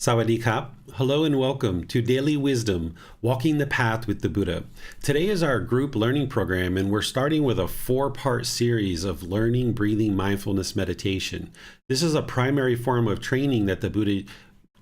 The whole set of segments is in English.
Sawadee-kap. Hello and welcome to Daily Wisdom, Walking the Path with the Buddha. Today is our group learning program, and we're starting with a 4-part series of learning breathing mindfulness meditation. This is a primary form of training that the Buddha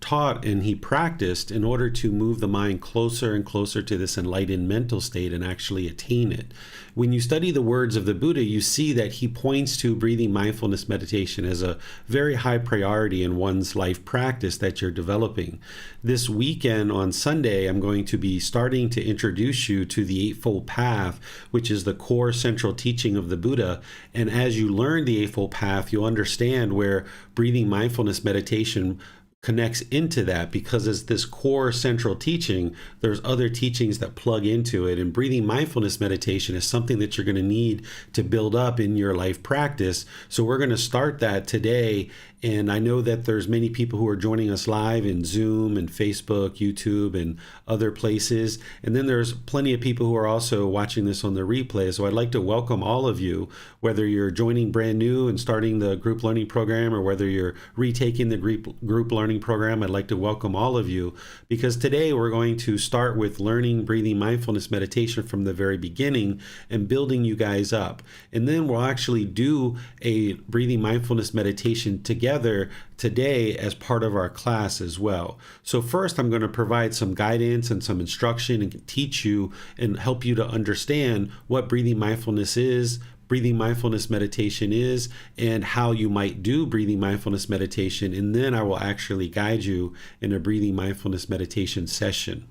taught and he practiced in order to move the mind closer and closer to this enlightened mental state and actually attain it. When you study the words of the Buddha, you see that he points to breathing mindfulness meditation as a very high priority in one's life practice that you're developing. This weekend on Sunday, I'm going to be starting to introduce you to the Eightfold Path, which is the core central teaching of the Buddha. And as you learn the Eightfold Path, you'll understand where breathing mindfulness meditation connects into that, because as this core central teaching, there's other teachings that plug into it, and breathing mindfulness meditation is something that you're going to need to build up in your life practice. So we're going to start that today, and I know that there's many people who are joining us live in Zoom and Facebook, YouTube, and other places, and then there's plenty of people who are also watching this on the replay. So I'd like to welcome all of you, whether you're joining brand new and starting the group learning program, or whether you're retaking the group learning program. I'd like to welcome all of you, because today we're going to start with learning breathing mindfulness meditation from the very beginning and building you guys up. And then we'll actually do a breathing mindfulness meditation together today as part of our class as well. So first, I'm going to provide some guidance and some instruction and teach you and help you to understand what breathing mindfulness is, breathing mindfulness meditation is, and how you might do breathing mindfulness meditation. And then I will actually guide you in a breathing mindfulness meditation session.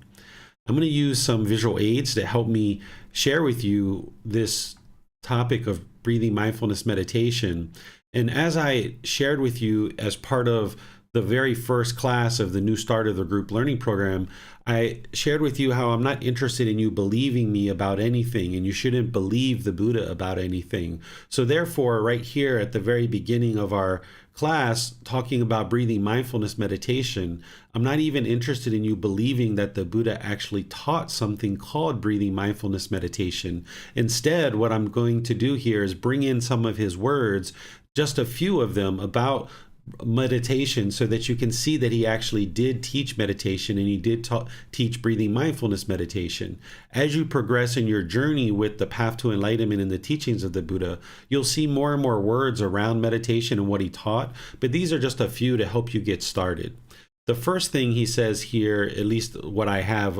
I'm going to use some visual aids to help me share with you this topic of breathing mindfulness meditation. And as I shared with you as part of the very first class of the new start of the group learning program, I shared with you how I'm not interested in you believing me about anything, and you shouldn't believe the Buddha about anything. So therefore, right here at the very beginning of our class, talking about breathing mindfulness meditation, I'm not even interested in you believing that the Buddha actually taught something called breathing mindfulness meditation. Instead, what I'm going to do here is bring in some of his words, just a few of them, about meditation, so that you can see that he actually did teach meditation, and he did teach breathing mindfulness meditation. As you progress in your journey with the path to enlightenment and the teachings of the Buddha, you'll see more and more words around meditation and what he taught, but these are just a few to help you get started. The first thing he says here, at least what I have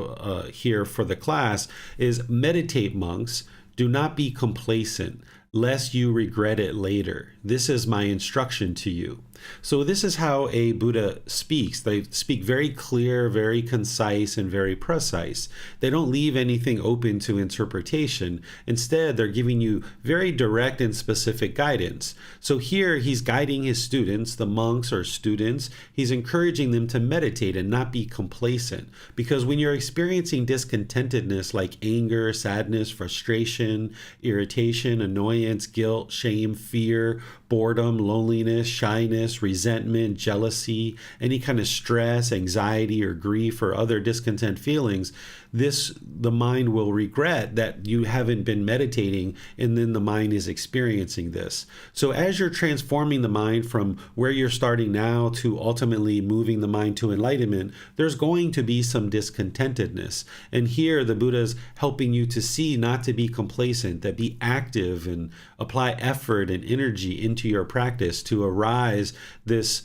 here for the class, is meditate, monks. Do not be complacent, lest you regret it later. This is my instruction to you. So this is how a Buddha speaks. They speak very clear, very concise, and very precise. They don't leave anything open to interpretation. Instead, they're giving you very direct and specific guidance. So here he's guiding his students, the monks or students. He's encouraging them to meditate and not be complacent. Because when you're experiencing discontentedness like anger, sadness, frustration, irritation, annoyance, guilt, shame, fear, boredom, loneliness, shyness, resentment, jealousy, any kind of stress, anxiety, or grief, or other discontent feelings, the mind will regret that you haven't been meditating, and then the mind is experiencing this. So as you're transforming the mind from where you're starting now to ultimately moving the mind to enlightenment, there's going to be some discontentedness. And here the Buddha's helping you to see not to be complacent, that be active and apply effort and energy into your practice to arise this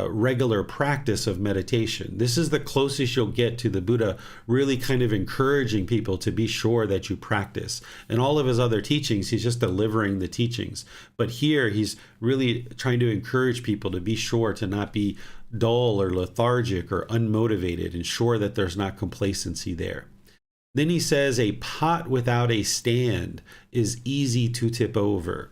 regular practice of meditation. This is the closest you'll get to the Buddha really kind of encouraging people to be sure that you practice. And all of his other teachings, he's just delivering the teachings. But here he's really trying to encourage people to be sure to not be dull or lethargic or unmotivated, and sure that there's not complacency there. Then he says, a pot without a stand is easy to tip over.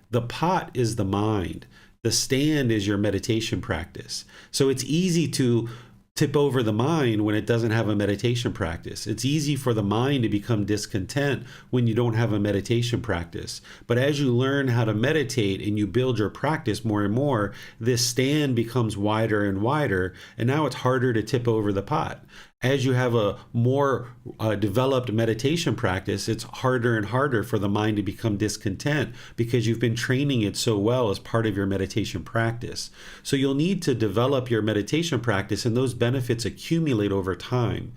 The pot is the mind. The stand is your meditation practice. So it's easy to tip over the mind when it doesn't have a meditation practice. It's easy for the mind to become discontent when you don't have a meditation practice. But as you learn how to meditate and you build your practice more and more, this stand becomes wider and wider, and now it's harder to tip over the pot. As you have a more developed meditation practice, it's harder and harder for the mind to become discontent because you've been training it so well as part of your meditation practice. So you'll need to develop your meditation practice, and those benefits accumulate over time.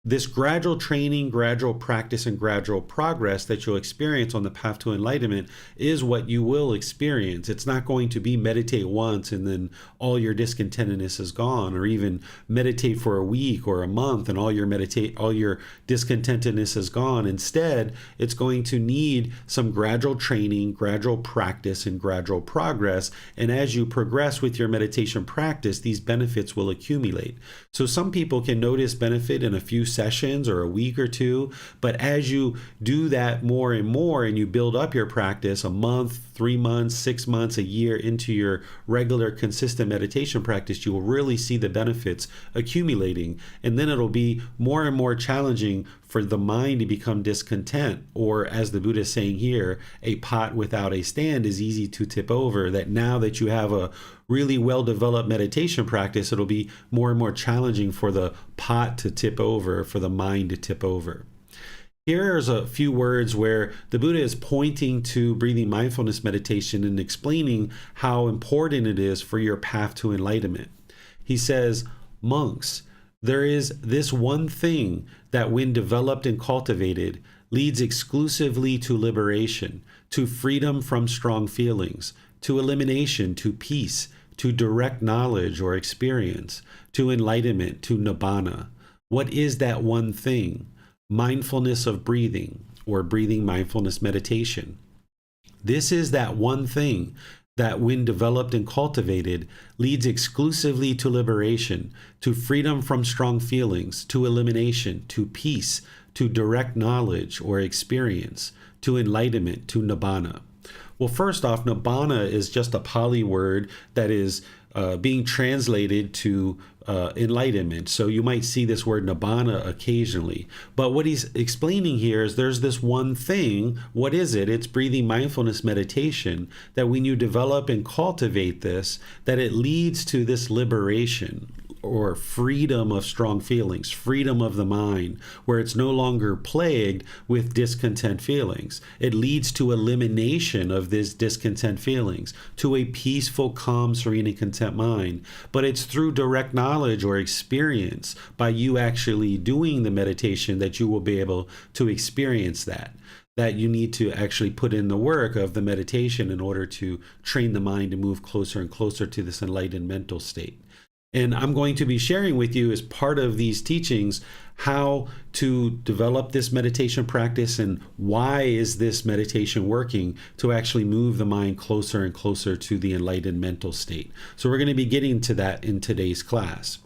This gradual training, gradual practice, and gradual progress that you'll experience on the path to enlightenment is what you will experience. It's not going to be meditate once and then all your discontentedness is gone, or even meditate for a week or a month and all your discontentedness is gone. Instead, it's going to need some gradual training, gradual practice, and gradual progress. And as you progress with your meditation practice, these benefits will accumulate. So some people can notice benefit in a few sessions or a week or two, but as you do that more and more and you build up your practice a month, 3 months, 6 months, a year into your regular consistent meditation practice, you will really see the benefits accumulating. And then it'll be more and more challenging for the mind to become discontent, or as the Buddha is saying here, a pot without a stand is easy to tip over. That now that you have a really well-developed meditation practice, it'll be more and more challenging for the pot to tip over, for the mind to tip over. Here's a few words where the Buddha is pointing to breathing mindfulness meditation and explaining how important it is for your path to enlightenment. He says, "Monks, there is this one thing that when developed and cultivated leads exclusively to liberation, to freedom from strong feelings, to elimination, to peace, to direct knowledge or experience, to enlightenment, to nibbana. What is that one thing? Mindfulness of breathing, or breathing mindfulness meditation. This is that one thing that when developed and cultivated leads exclusively to liberation, to freedom from strong feelings, to elimination, to peace, to direct knowledge or experience, to enlightenment, to nibbana." Well, first off, nibbana is just a Pali word that is being translated to enlightenment. So you might see this word nibbana occasionally. But what he's explaining here is there's this one thing. What is it? It's breathing mindfulness meditation, that when you develop and cultivate this, that it leads to this liberation or freedom of strong feelings, freedom of the mind, where it's no longer plagued with discontent feelings. It leads to elimination of these discontent feelings, to a peaceful, calm, serene, and content mind. But it's through direct knowledge or experience, by you actually doing the meditation, that you will be able to experience that you need to actually put in the work of the meditation in order to train the mind to move closer and closer to this enlightened mental state. And I'm going to be sharing with you, as part of these teachings, how to develop this meditation practice and why is this meditation working to actually move the mind closer and closer to the enlightened mental state. So we're going to be getting to that in today's class.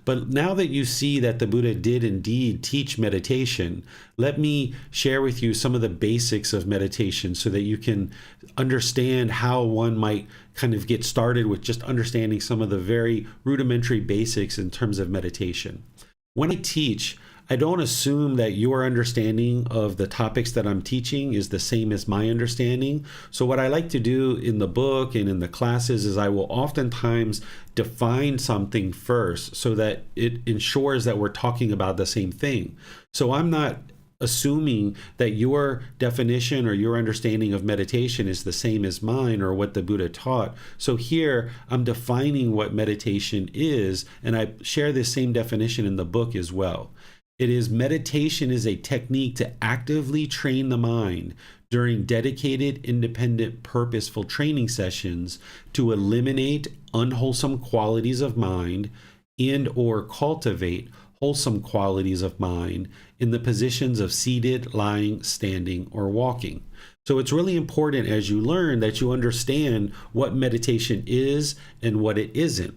But now that you see that the Buddha did indeed teach meditation, let me share with you some of the basics of meditation so that you can understand how one might kind of get started with just understanding some of the very rudimentary basics in terms of meditation. When I teach, I don't assume that your understanding of the topics that I'm teaching is the same as my understanding. So what I like to do in the book and in the classes is I will oftentimes define something first so that it ensures that we're talking about the same thing. So I'm not assuming that your definition or your understanding of meditation is the same as mine or what the Buddha taught. So here I'm defining what meditation is, and I share this same definition in the book as well. It is meditation is a technique to actively train the mind during dedicated, independent, purposeful training sessions to eliminate unwholesome qualities of mind and or cultivate wholesome qualities of mind in the positions of seated, lying, standing, or walking. So it's really important as you learn that you understand what meditation is and what it isn't.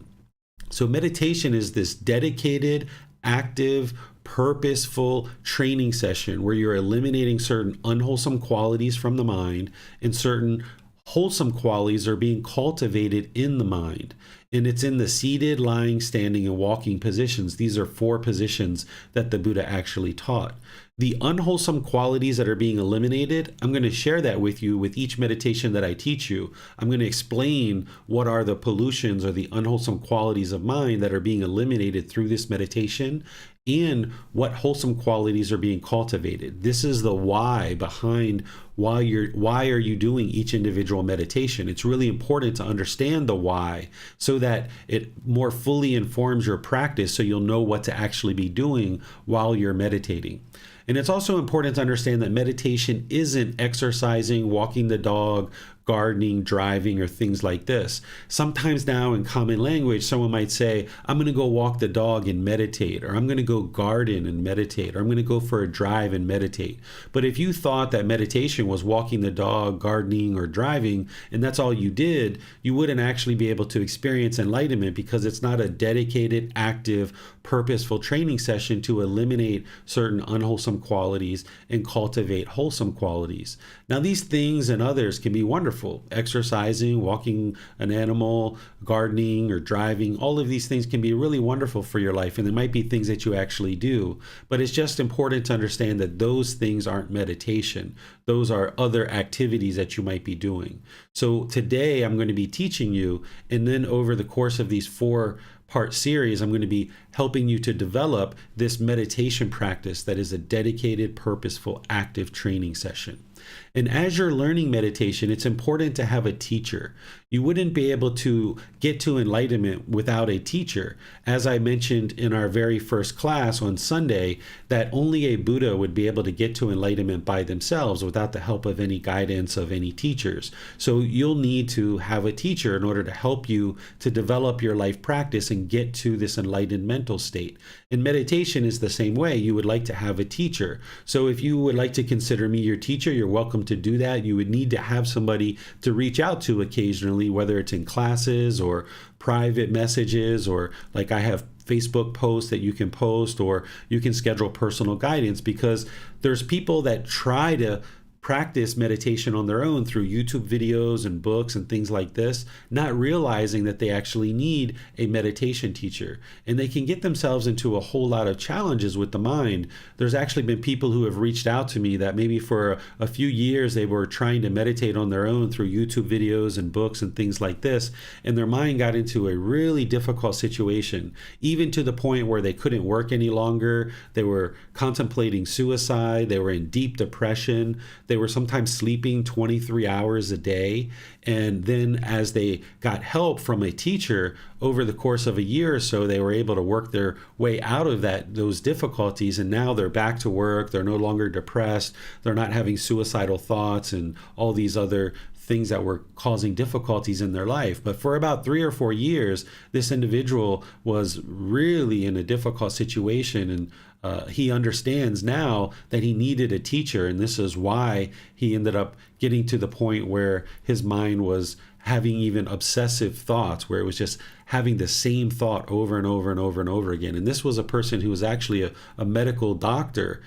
So meditation is this dedicated, active, purposeful training session where you're eliminating certain unwholesome qualities from the mind and certain wholesome qualities are being cultivated in the mind. And it's in the seated, lying, standing, and walking positions. These are 4 positions that the Buddha actually taught. The unwholesome qualities that are being eliminated, I'm going to share that with you with each meditation that I teach you. I'm going to explain what are the pollutions or the unwholesome qualities of mind that are being eliminated through this meditation, and what wholesome qualities are being cultivated. This is the why behind why are you doing each individual meditation. It's really important to understand the why so that it more fully informs your practice, so you'll know what to actually be doing while you're meditating. And it's also important to understand that meditation isn't exercising, walking the dog, gardening, driving, or things like this. Sometimes now in common language, someone might say, I'm going to go walk the dog and meditate, or I'm going to go garden and meditate, or I'm going to go for a drive and meditate. But if you thought that meditation was walking the dog, gardening, or driving, and that's all you did, you wouldn't actually be able to experience enlightenment, because it's not a dedicated, active, purposeful training session to eliminate certain unwholesome qualities and cultivate wholesome qualities. Now, these things and others can be wonderful. Exercising, walking an animal, gardening, or driving, all of these things can be really wonderful for your life, and there might be things that you actually do. But it's just important to understand that those things aren't meditation. Those are other activities that you might be doing. So today I'm going to be teaching you, and then over the course of these 4-part series, I'm going to be helping you to develop this meditation practice that is a dedicated, purposeful, active training session. And as you're learning meditation, it's important to have a teacher. You wouldn't be able to get to enlightenment without a teacher. As I mentioned in our very first class on Sunday, that only a Buddha would be able to get to enlightenment by themselves without the help of any guidance of any teachers. So you'll need to have a teacher in order to help you to develop your life practice and get to this enlightened mental state. And meditation is the same way. You would like to have a teacher. So if you would like to consider me your teacher, you're welcome to do that. You would need to have somebody to reach out to occasionally, whether it's in classes or private messages, or like I have Facebook posts that you can post, or you can schedule personal guidance, because there's people that try to practice meditation on their own through YouTube videos and books and things like this, not realizing that they actually need a meditation teacher. And they can get themselves into a whole lot of challenges with the mind. There's actually been people who have reached out to me that maybe for a few years they were trying to meditate on their own through YouTube videos and books and things like this, and their mind got into a really difficult situation, even to the point where they couldn't work any longer. They were contemplating suicide. They were in deep depression. They were sometimes sleeping 23 hours a day. And then as they got help from a teacher over the course of a year or so, they were able to work their way out of those difficulties. And now they're back to work. They're no longer depressed. They're not having suicidal thoughts and all these other things that were causing difficulties in their life. But for about 3 or 4 years, this individual was really in a difficult situation, and he understands now that he needed a teacher, and this is why he ended up getting to the point where his mind was having even obsessive thoughts, where it was just having the same thought over and over and over and over again. And this was a person who was actually a medical doctor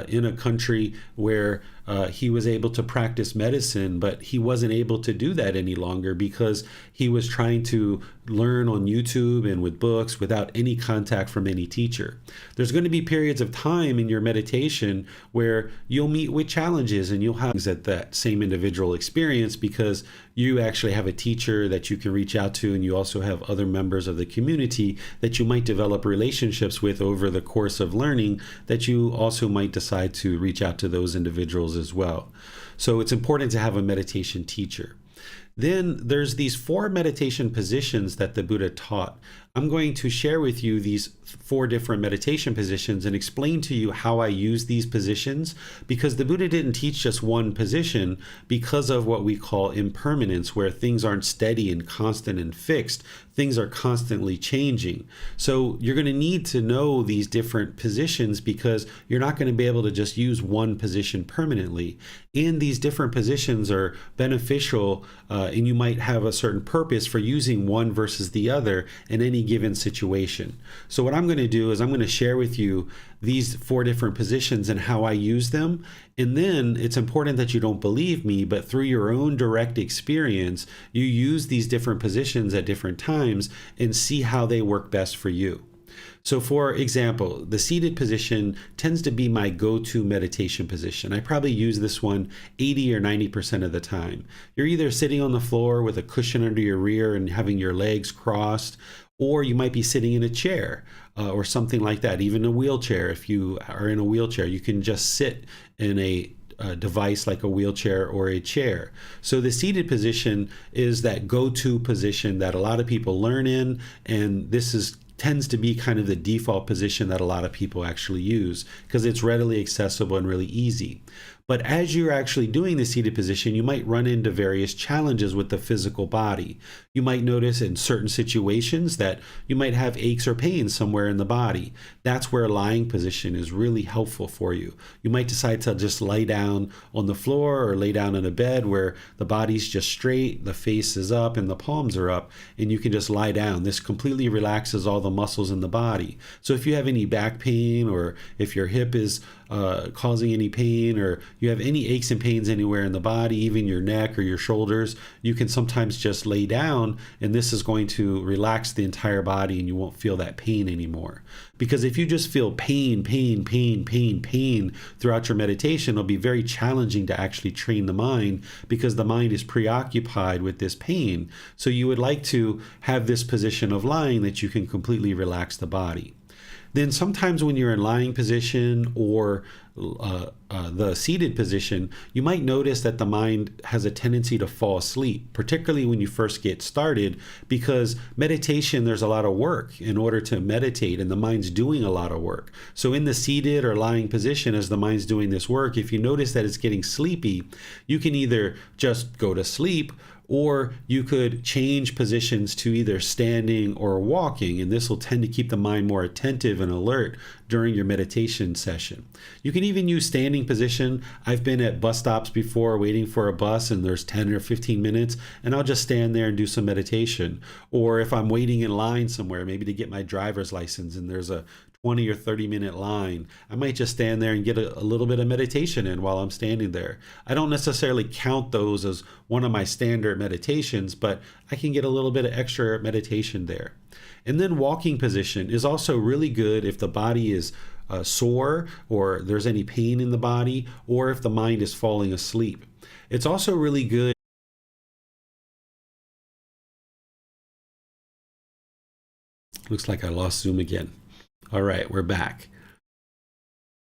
in a country where he was able to practice medicine, but he wasn't able to do that any longer because he was trying to learn on YouTube and with books without any contact from any teacher. There's going to be periods of time in your meditation where you'll meet with challenges and you'll have things that same individual experience, because you actually have a teacher that you can reach out to, and you also have other members of the community that you might develop relationships with over the course of learning, that you also might decide to reach out to those individuals as well. So it's important to have a meditation teacher. Then there's these 4 meditation positions that the Buddha taught. I'm going to share with you these 4 different meditation positions and explain to you how I use these positions, because the Buddha didn't teach just one position because of what we call impermanence, where things aren't steady and constant and fixed. Things are constantly changing. So you're going to need to know these different positions, because you're not going to be able to just use one position permanently. And these different positions are beneficial, and you might have a certain purpose for using one versus the other in any given situation. So what I'm going to do is I'm going to share with you these 4 different positions and how I use them. And then it's important that you don't believe me, but through your own direct experience, you use these different positions at different times and see how they work best for you. So for example, the seated position tends to be my go-to meditation position. I probably use this one 80 or 90% of the time. You're either sitting on the floor with a cushion under your rear and having your legs crossed, or you might be sitting in a chair or something like that, even a wheelchair. If you are in a wheelchair, you can just sit in a device like a wheelchair or a chair. So the seated position is that go-to position that a lot of people learn in, and this tends to be kind of the default position that a lot of people actually use because it's readily accessible and really easy. But as you're actually doing the seated position, you might run into various challenges with the physical body. You might notice in certain situations that you might have aches or pains somewhere in the body. That's where a lying position is really helpful for you. You might decide to just lay down on the floor or lay down in a bed where the body's just straight, the face is up, and the palms are up, and you can just lie down. This completely relaxes all the muscles in the body. So if you have any back pain, or if your hip is causing any pain, or you have any aches and pains anywhere in the body, even your neck or your shoulders, you can sometimes just lay down, and this is going to relax the entire body and you won't feel that pain anymore. Because if you just feel pain throughout your meditation, it'll be very challenging to actually train the mind because the mind is preoccupied with this pain. So you would like to have this position of lying that you can completely relax the body. Then sometimes when you're in lying position or the seated position, you might notice that the mind has a tendency to fall asleep, particularly when you first get started, because meditation, there's a lot of work in order to meditate, and the mind's doing a lot of work. So in the seated or lying position, as the mind's doing this work, if you notice that it's getting sleepy, you can either just go to sleep, or you could change positions to either standing or walking, and this will tend to keep the mind more attentive and alert during your meditation session. You can even use standing position. I've been at bus stops before waiting for a bus and there's 10 or 15 minutes, and I'll just stand there and do some meditation. Or if I'm waiting in line somewhere, maybe to get my driver's license, and there's a 20 or 30-minute line, I might just stand there and get a little bit of meditation in while I'm standing there. I don't necessarily count those as one of my standard meditations, but I can get a little bit of extra meditation there. And then walking position is also really good if the body is sore, or there's any pain in the body, or if the mind is falling asleep. It's also really good. Looks like I lost Zoom again. All right, we're back.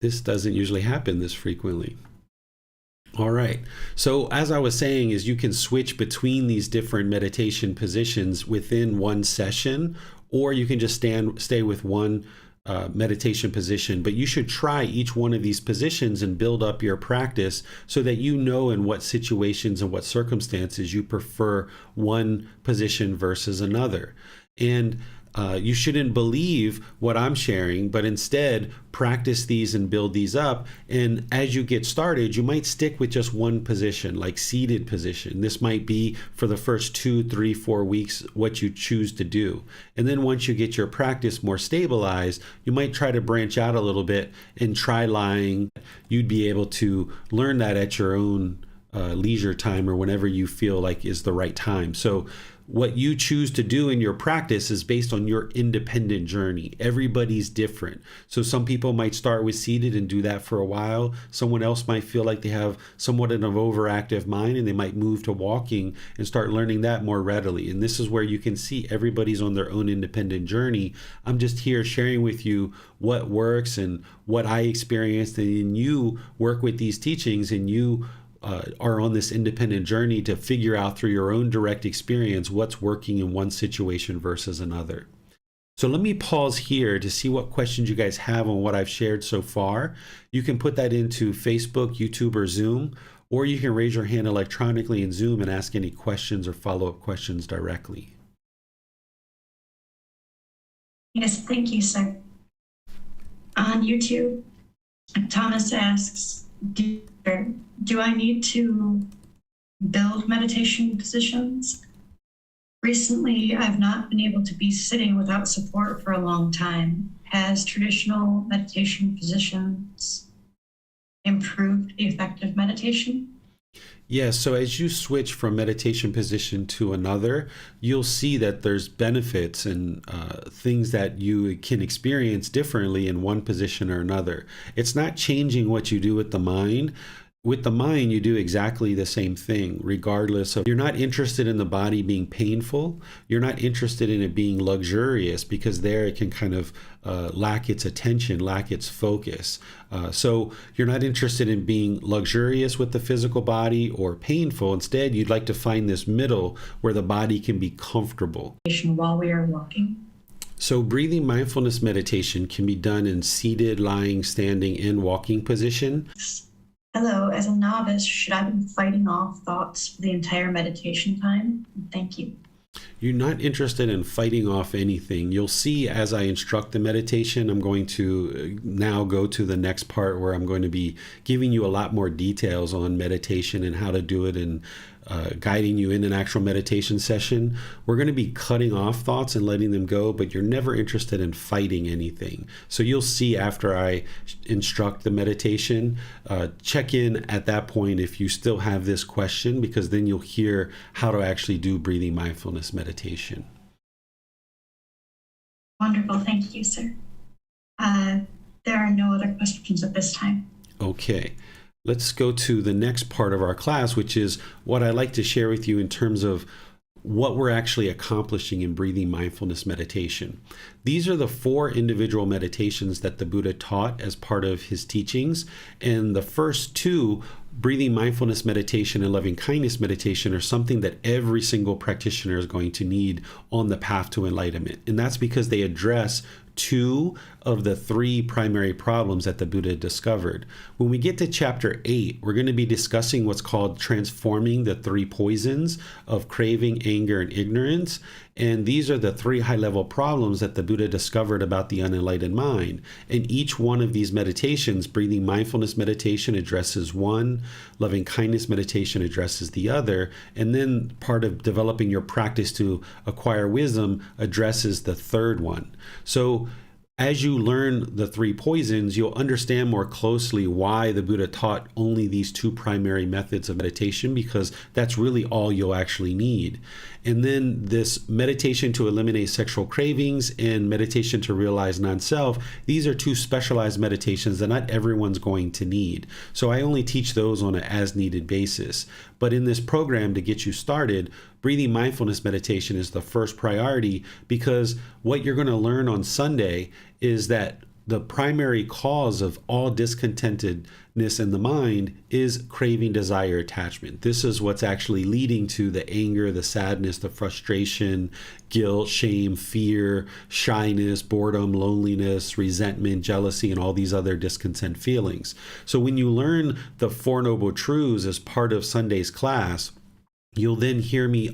This doesn't usually happen this frequently. All right, so as I was saying, is you can switch between these different meditation positions within one session, or you can just stay with one meditation position, but you should try each one of these positions and build up your practice so that you know in what situations and what circumstances you prefer one position versus another. And you shouldn't believe what I'm sharing, but instead practice these and build these up. And as you get started, you might stick with just one position, like seated position. This might be for the first 2, 3, 4 weeks what you choose to do. And then once you get your practice more stabilized, you might try to branch out a little bit and try lying. You'd be able to learn that at your own leisure time, or whenever you feel like is the right time. So what you choose to do in your practice is based on your independent journey. Everybody's different. So some people might start with seated and do that for a while. Someone else might feel like they have somewhat of an overactive mind and they might move to walking and start learning that more readily. And this is where you can see everybody's on their own independent journey. I'm just here sharing with you what works and what I experienced, and you work with these teachings, and you are on this independent journey to figure out through your own direct experience what's working in one situation versus another. So let me pause here to see what questions you guys have on what I've shared so far. You can put that into Facebook, YouTube, or Zoom, or you can raise your hand electronically in Zoom and ask any questions or follow-up questions directly. Yes, thank you, sir. On YouTube, Thomas asks, do I need to build meditation positions? Recently, I've not been able to be sitting without support for a long time. Has traditional meditation positions improved effective meditation? Yeah, so as you switch from meditation position to another, you'll see that there's benefits and things that you can experience differently in one position or another. It's not changing what you do with the mind. With the mind, you do exactly the same thing, regardless of, you're not interested in the body being painful. You're not interested in it being luxurious because there it can kind of lack its attention, lack its focus. So you're not interested in being luxurious with the physical body or painful. Instead, you'd like to find this middle where the body can be comfortable. While we are walking. So breathing mindfulness meditation can be done in seated, lying, standing, and walking position. Hello, as a novice, should I be fighting off thoughts for the entire meditation time? Thank you. You're not interested in fighting off anything. You'll see as I instruct the meditation, I'm going to now go to the next part where I'm going to be giving you a lot more details on meditation and how to do it and guiding you in an actual meditation session. We're going to be cutting off thoughts and letting them go, but you're never interested in fighting anything. So you'll see after I instruct the meditation, check in at that point if you still have this question, because then you'll hear how to actually do breathing mindfulness meditation. Wonderful. Thank you, sir. There are no other questions at this time. Okay. Let's go to the next part of our class, which is what I like to share with you in terms of what we're actually accomplishing in breathing mindfulness meditation. These are the 4 individual meditations that the Buddha taught as part of his teachings. And the first 2, breathing mindfulness meditation and loving kindness meditation, are something that every single practitioner is going to need on the path to enlightenment. And that's because they address 2 of the 3 primary problems that the Buddha discovered. When we get to chapter 8, we're going to be discussing what's called transforming the 3 poisons of craving, anger, and ignorance. And these are the 3 high-level problems that the Buddha discovered about the unenlightened mind. And each one of these meditations, breathing mindfulness meditation addresses one, loving kindness meditation addresses the other, and then part of developing your practice to acquire wisdom addresses the third one. So as you learn the 3 poisons, you'll understand more closely why the Buddha taught only these 2 primary methods of meditation, because that's really all you'll actually need. And then this meditation to eliminate sexual cravings and meditation to realize non-self, these are 2 specialized meditations that not everyone's going to need. So I only teach those on an as-needed basis. But in this program, to get you started, breathing mindfulness meditation is the first priority, because what you're going to learn on Sunday is that the primary cause of all discontentedness in the mind is craving, desire, attachment. This is what's actually leading to the anger, the sadness, the frustration, guilt, shame, fear, shyness, boredom, loneliness, resentment, jealousy, and all these other discontent feelings. So when you learn the 4 Noble Truths as part of Sunday's class, you'll then hear me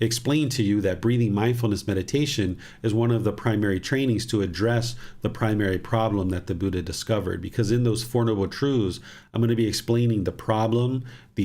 explain to you that breathing mindfulness meditation is one of the primary trainings to address the primary problem that the Buddha discovered. Because in those 4 Noble Truths, I'm going to be explaining the problem, the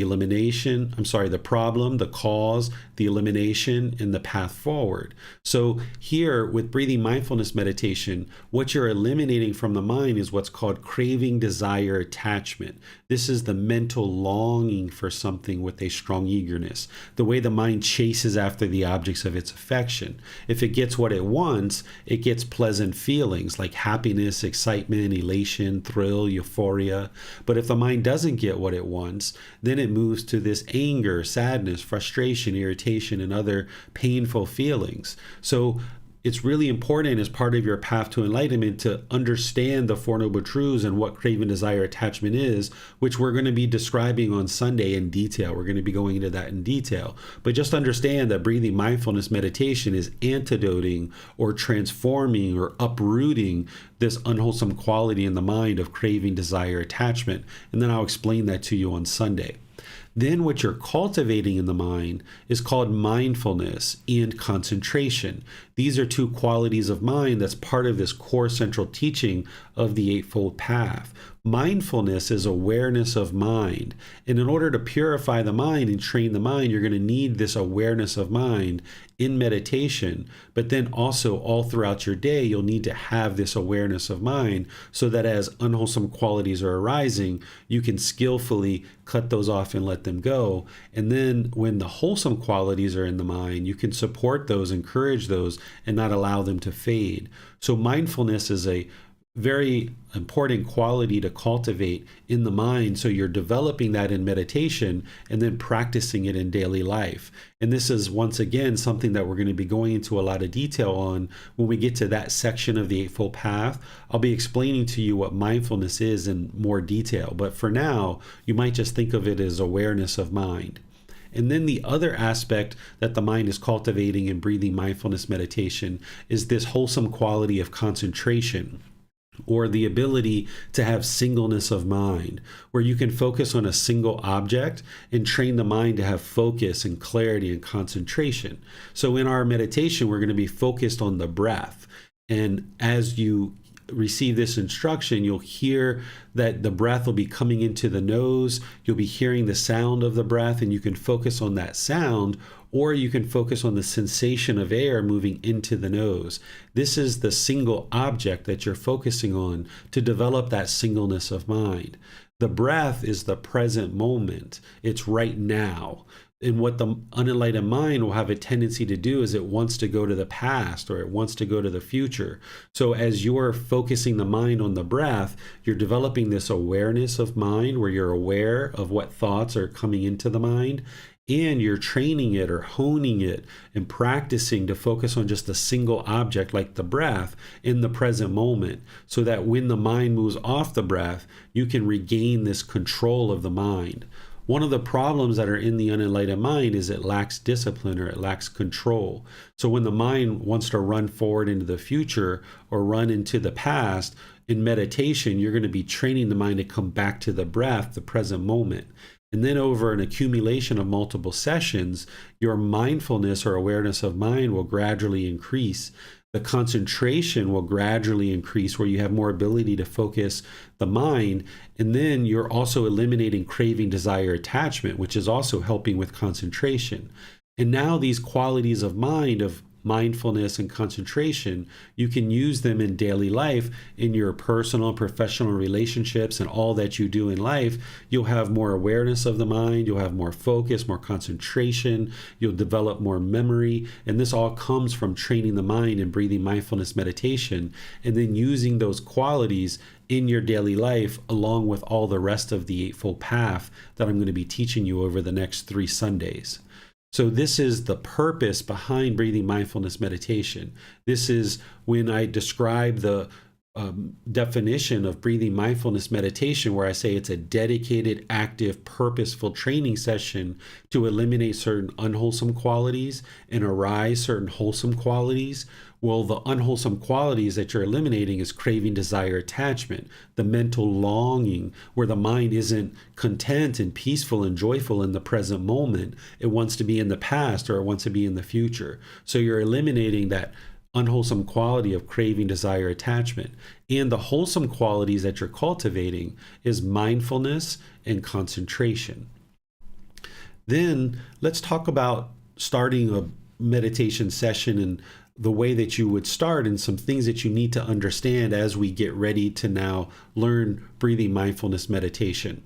problem, the cause, the elimination, and the path forward. So here with breathing mindfulness meditation, what you're eliminating from the mind is what's called craving, desire, attachment. This is the mental longing for something with a strong eagerness, the way the mind chases after the objects of its affection. If it gets what it wants, it gets pleasant feelings like happiness, excitement, elation, thrill, euphoria. But if the mind doesn't get what it wants, then it moves to this anger, sadness, frustration, irritation, and other painful feelings. So it's really important as part of your path to enlightenment to understand the 4 Noble Truths and what craving, desire, attachment is, which we're going to be describing on Sunday in detail. We're going to be going into that in detail. But just understand that breathing mindfulness meditation is antidoting or transforming or uprooting this unwholesome quality in the mind of craving, desire, attachment. And then I'll explain that to you on Sunday. Then what you're cultivating in the mind is called mindfulness and concentration. These are 2 qualities of mind that's part of this core central teaching of the Eightfold Path. Mindfulness is awareness of mind. And in order to purify the mind and train the mind, you're going to need this awareness of mind in meditation. But then also all throughout your day, you'll need to have this awareness of mind so that as unwholesome qualities are arising, you can skillfully cut those off and let them go. And then when the wholesome qualities are in the mind, you can support those, encourage those, and not allow them to fade. So mindfulness is a very important quality to cultivate in the mind. So you're developing that in meditation and then practicing it in daily life. And this is, once again, something that we're going to be going into a lot of detail on when we get to that section of the Eightfold Path. I'll be explaining to you what mindfulness is in more detail. But for now, you might just think of it as awareness of mind. And then the other aspect that the mind is cultivating in breathing mindfulness meditation is this wholesome quality of concentration, or the ability to have singleness of mind, where you can focus on a single object and train the mind to have focus and clarity and concentration. So in our meditation, we're going to be focused on the breath. And as you receive this instruction, you'll hear that the breath will be coming into the nose. You'll be hearing the sound of the breath, and you can focus on that sound, or you can focus on the sensation of air moving into the nose. This is the single object that you're focusing on to develop that singleness of mind. The breath is the present moment. It's right now. And what the unenlightened mind will have a tendency to do is it wants to go to the past, or it wants to go to the future. So as you're focusing the mind on the breath, you're developing this awareness of mind where you're aware of what thoughts are coming into the mind, and you're training it or honing it and practicing to focus on just a single object like the breath in the present moment, so that when the mind moves off the breath, you can regain this control of the mind. One of the problems that are in the unenlightened mind is it lacks discipline, or it lacks control. So when the mind wants to run forward into the future or run into the past, in meditation, you're going to be training the mind to come back to the breath, the present moment. And then over an accumulation of multiple sessions, your mindfulness or awareness of mind will gradually increase. The concentration will gradually increase, where you have more ability to focus the mind. And then you're also eliminating craving, desire, attachment, which is also helping with concentration. And now these qualities of mind, of mindfulness and concentration, you can use them in daily life, in your personal and professional relationships, and all that you do in life. You'll have more awareness of the mind, you'll have more focus, more concentration, you'll develop more memory. And this all comes from training the mind and breathing mindfulness meditation, and then using those qualities in your daily life, along with all the rest of the Eightfold Path that I'm going to be teaching you over the next 3 Sundays. So this is the purpose behind breathing mindfulness meditation. This is when I describe the definition of breathing mindfulness meditation, where I say it's a dedicated, active, purposeful training session to eliminate certain unwholesome qualities and arise certain wholesome qualities. Well, the unwholesome qualities that you're eliminating is craving, desire, attachment, the mental longing, where the mind isn't content and peaceful and joyful in the present moment. It wants to be in the past, or it wants to be in the future. So you're eliminating that unwholesome quality of craving, desire, attachment. And the wholesome qualities that you're cultivating is mindfulness and concentration. Then let's talk about starting a meditation session and the way that you would start, and some things that you need to understand as we get ready to now learn breathing mindfulness meditation.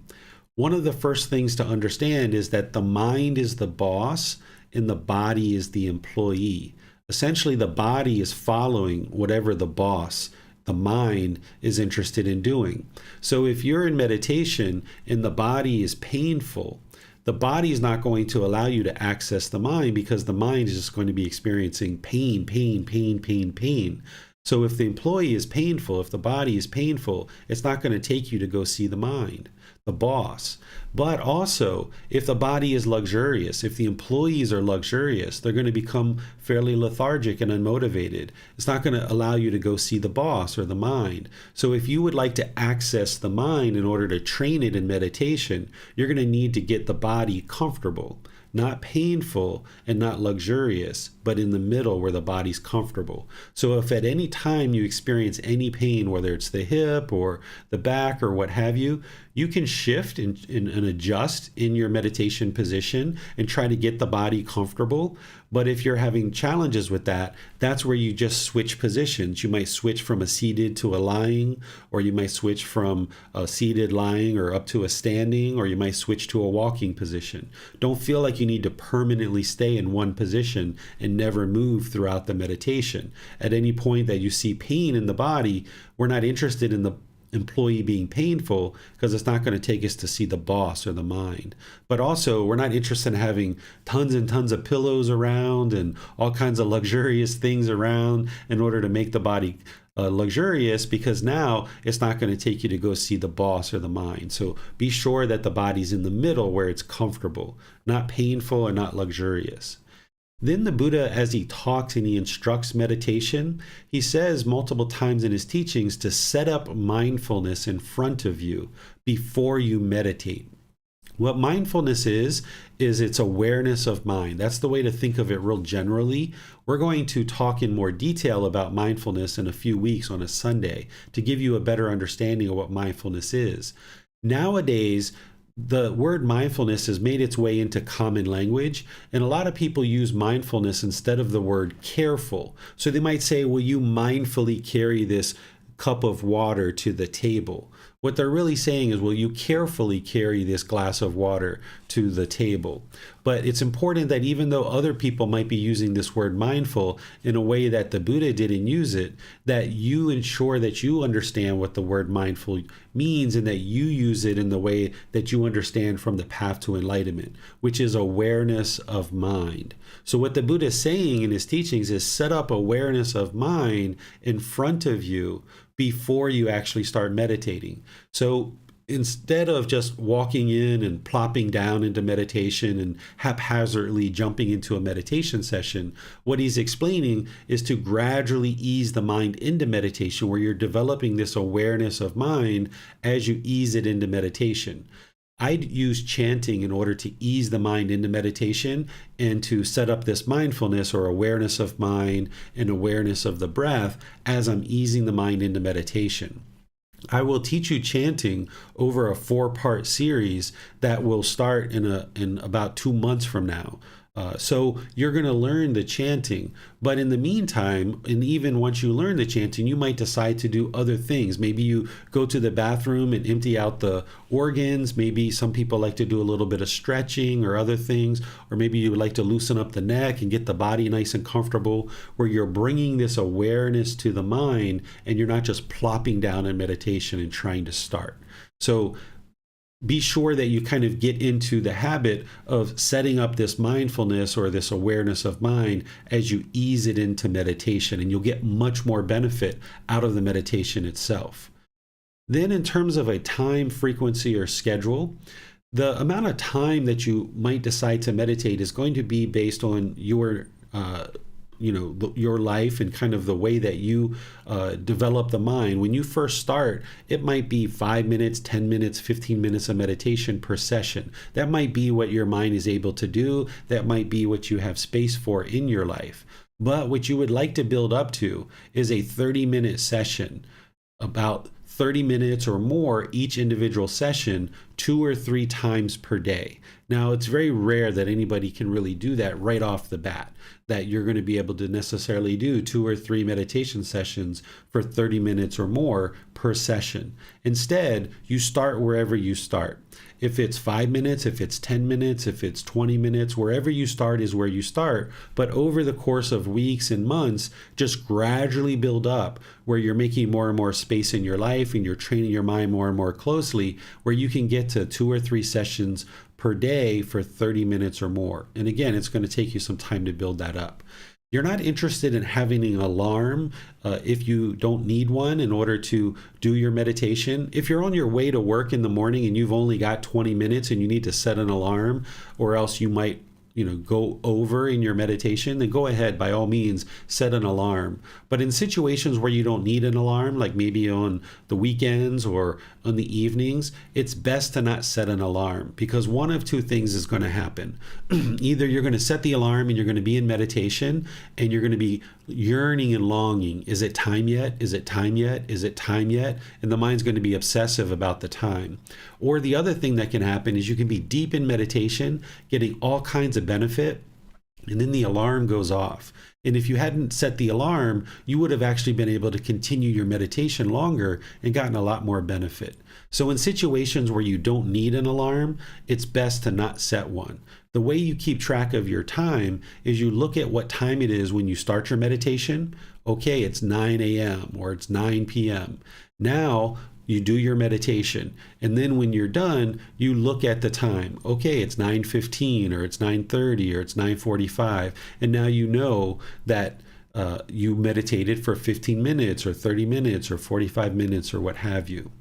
One of the first things to understand is that the mind is the boss and the body is the employee. Essentially, the body is following whatever the boss, the mind, is interested in doing. So if you're in meditation and the body is painful, the body is not going to allow you to access the mind, because the mind is just going to be experiencing pain, pain, pain, pain, pain. So if the employee is painful, if the body is painful, it's not going to take you to go see the mind, the boss. But also, if the body is luxurious, if the employees are luxurious, they're going to become fairly lethargic and unmotivated. It's not going to allow you to go see the boss or the mind. So if you would like to access the mind in order to train it in meditation, you're going to need to get the body comfortable. not painful and not luxurious, but in the middle where the body's comfortable. So if at any time you experience any pain, whether it's the hip or the back or what have you, you can shift and adjust in your meditation position and try to get the body comfortable. But if you're having challenges with that, that's where you just switch positions. You might switch from a seated to a lying, or you might switch from a seated lying or up to a standing, or you might switch to a walking position. Don't feel like you need to permanently stay in one position and never move throughout the meditation. At any point that you see pain in the body, we're not interested in the employee being painful, because it's not going to take us to see the boss or the mind. But also, we're not interested in having tons and tons of pillows around and all kinds of luxurious things around in order to make the body luxurious, because now it's not going to take you to go see the boss or the mind. So be sure that the body's in the middle where it's comfortable, not painful or not luxurious. Then the Buddha, as he talks and he instructs meditation, he says multiple times in his teachings to set up mindfulness in front of you before you meditate. What mindfulness is its awareness of mind. That's the way to think of it real generally. We're going to talk in more detail about mindfulness in a few weeks on a Sunday to give you a better understanding of what mindfulness is. Nowadays, the word mindfulness has made its way into common language, and a lot of people use mindfulness instead of the word careful. So they might say, will you mindfully carry this cup of water to the table? What they're really saying is, will you carefully carry this glass of water to the table? But it's important that even though other people might be using this word mindful in a way that the Buddha didn't use it, that you ensure that you understand what the word mindful means and that you use it in the way that you understand from the path to enlightenment, which is awareness of mind. So what the Buddha is saying in his teachings is set up awareness of mind in front of you before you actually start meditating. So instead of just walking in and plopping down into meditation and haphazardly jumping into a meditation session, what he's explaining is to gradually ease the mind into meditation, where you're developing this awareness of mind as you ease it into meditation. I'd use chanting in order to ease the mind into meditation and to set up this mindfulness or awareness of mind and awareness of the breath as I'm easing the mind into meditation. I will teach you chanting over a 4-part series that will start in about 2 months from now. So you're going to learn the chanting, but in the meantime, and even once you learn the chanting, you might decide to do other things. Maybe you go to the bathroom and empty out the organs. Maybe some people like to do a little bit of stretching or other things, or maybe you would like to loosen up the neck and get the body nice and comfortable, where you're bringing this awareness to the mind and you're not just plopping down in meditation and trying to start. So be sure that you kind of get into the habit of setting up this mindfulness or this awareness of mind as you ease it into meditation, and you'll get much more benefit out of the meditation itself. Then in terms of a time, frequency, or schedule, the amount of time that you might decide to meditate is going to be based on your your life and kind of the way that you develop the mind. When you first start, it might be 5 minutes, 10 minutes, 15 minutes of meditation per session. That might be what your mind is able to do. That might be what you have space for in your life. But what you would like to build up to is a 30-minute session, about 30 minutes or more each individual session, 2 or 3 times per day. Now, it's very rare that anybody can really do that right off the bat, that you're going to be able to necessarily do 2 or 3 meditation sessions for 30 minutes or more per session. Instead, you start wherever you start. If it's 5 minutes, if it's 10 minutes, if it's 20 minutes, wherever you start is where you start. But over the course of weeks and months, just gradually build up where you're making more and more space in your life and you're training your mind more and more closely, where you can get to 2 or 3 sessions per day for 30 minutes or more. And again, it's going to take you some time to build that up. You're not interested in having an alarm if you don't need one in order to do your meditation. If you're on your way to work in the morning and you've only got 20 minutes and you need to set an alarm, or else you might go over in your meditation, then go ahead, by all means, set an alarm. But in situations where you don't need an alarm, like maybe on the weekends or on the evenings, it's best to not set an alarm, because one of two things is going to happen. Either you're going to set the alarm and you're going to be in meditation and you're going to be yearning and longing. Is it time yet? Is it time yet? Is it time yet? And the mind's going to be obsessive about the time. Or the other thing that can happen is you can be deep in meditation, getting all kinds of benefit, and then the alarm goes off. And if you hadn't set the alarm, you would have actually been able to continue your meditation longer and gotten a lot more benefit. So in situations where you don't need an alarm, it's best to not set one. The way you keep track of your time is you look at what time it is when you start your meditation. Okay, it's 9 a.m. or it's 9 p.m. Now you do your meditation, and then when you're done, you look at the time. Okay, it's 9:15 or it's 9:30 or it's 9:45, and now you know that you meditated for 15 minutes or 30 minutes or 45 minutes or what have you.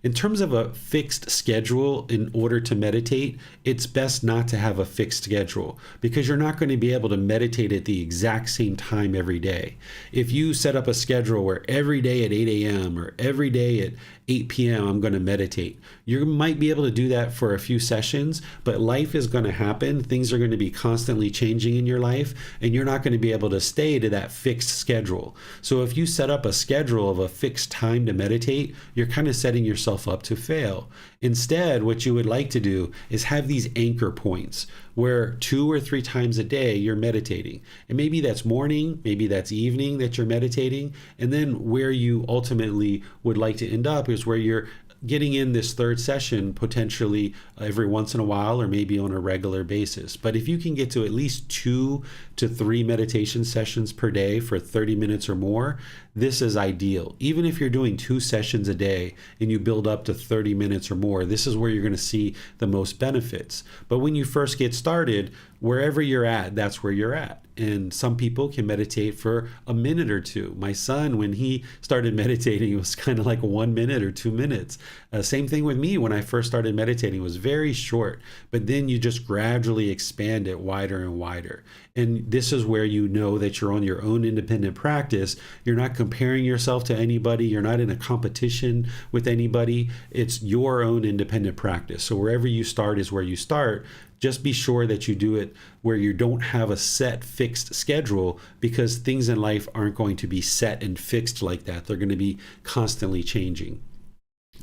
In terms of a fixed schedule in order to meditate, it's best not to have a fixed schedule, because you're not going to be able to meditate at the exact same time every day. If you set up a schedule where every day at 8 a.m. or every day at 8 p.m. I'm going to meditate, you might be able to do that for a few sessions, but life is going to happen. Things are going to be constantly changing in your life, and you're not going to be able to stay to that fixed schedule. So if you set up a schedule of a fixed time to meditate, you're kind of setting yourself up to fail. Instead, what you would like to do is have these anchor points where 2 or 3 times a day you're meditating. And maybe that's morning, maybe that's evening that you're meditating. And then where you ultimately would like to end up is where you're getting in this third session potentially every once in a while or maybe on a regular basis. But if you can get to at least 2 to 3 meditation sessions per day for 30 minutes or more, this is ideal. Even if you're doing 2 sessions a day and you build up to 30 minutes or more, this is where you're going to see the most benefits. But when you first get started, wherever you're at, that's where you're at. And some people can meditate for a minute or 2. My son, when he started meditating, it was kind of like 1 minute or 2 minutes. Same thing with me when I first started meditating. It was very short, but then you just gradually expand it wider and wider. And this is where you know that you're on your own independent practice. You're not comparing yourself to anybody. You're not in a competition with anybody. It's your own independent practice. So wherever you start is where you start. Just be sure that you do it where you don't have a set fixed schedule, because things in life aren't going to be set and fixed like that. They're going to be constantly changing.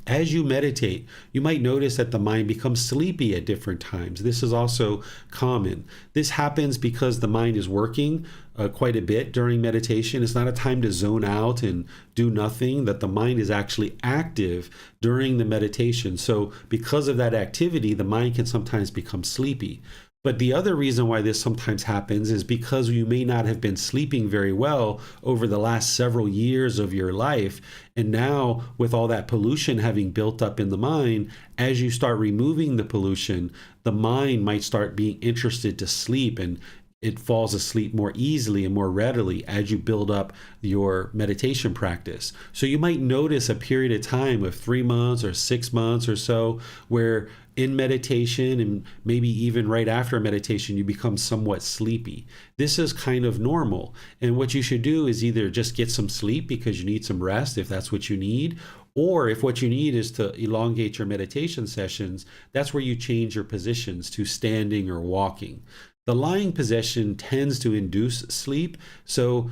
As you meditate, you might notice that the mind becomes sleepy at different times. This is also common. This happens because the mind is working quite a bit during meditation. It's not a time to zone out and do nothing, that the mind is actually active during the meditation. So because of that activity, the mind can sometimes become sleepy. But the other reason why this sometimes happens is because you may not have been sleeping very well over the last several years of your life. And now, with all that pollution having built up in the mind, as you start removing the pollution, the mind might start being interested to sleep, and it falls asleep more easily and more readily as you build up your meditation practice. So you might notice a period of time of 3 months or 6 months or so where in meditation, and maybe even right after meditation, you become somewhat sleepy. This is kind of normal. And what you should do is either just get some sleep because you need some rest, if that's what you need, or if what you need is to elongate your meditation sessions, that's where you change your positions to standing or walking. The lying position tends to induce sleep, so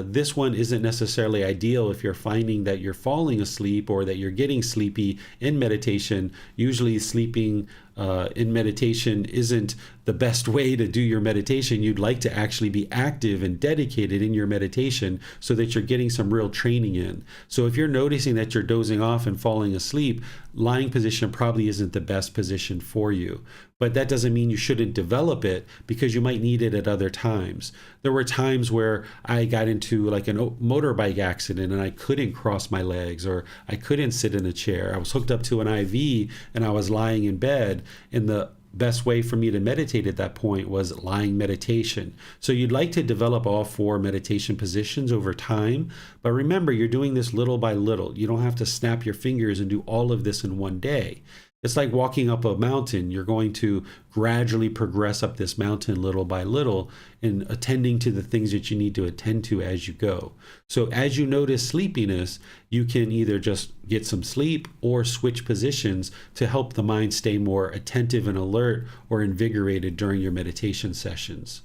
this one isn't necessarily ideal if you're finding that you're falling asleep or that you're getting sleepy in meditation. Usually sleeping in meditation isn't the best way to do your meditation. You'd like to actually be active and dedicated in your meditation so that you're getting some real training in. So if you're noticing that you're dozing off and falling asleep, lying position probably isn't the best position for you. But that doesn't mean you shouldn't develop it, because you might need it at other times. There were times where I got into like a motorbike accident and I couldn't cross my legs, or I couldn't sit in a chair. I was hooked up to an IV and I was lying in bed, and the best way for me to meditate at that point was lying meditation. So you'd like to develop all 4 meditation positions over time, but remember, you're doing this little by little. You don't have to snap your fingers and do all of this in one day. It's like walking up a mountain. You're going to gradually progress up this mountain little by little and attending to the things that you need to attend to as you go. So as you notice sleepiness, you can either just get some sleep or switch positions to help the mind stay more attentive and alert or invigorated during your meditation sessions.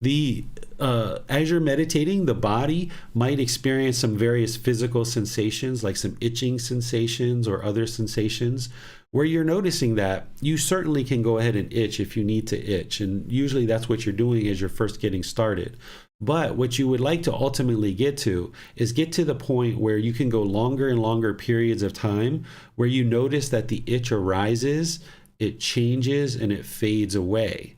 As you're meditating, the body might experience some various physical sensations, like some itching sensations or other sensations. Where you're noticing that, you certainly can go ahead and itch if you need to itch. And usually that's what you're doing as you're first getting started. But what you would like to ultimately get to is get to the point where you can go longer and longer periods of time where you notice that the itch arises, it changes, and it fades away.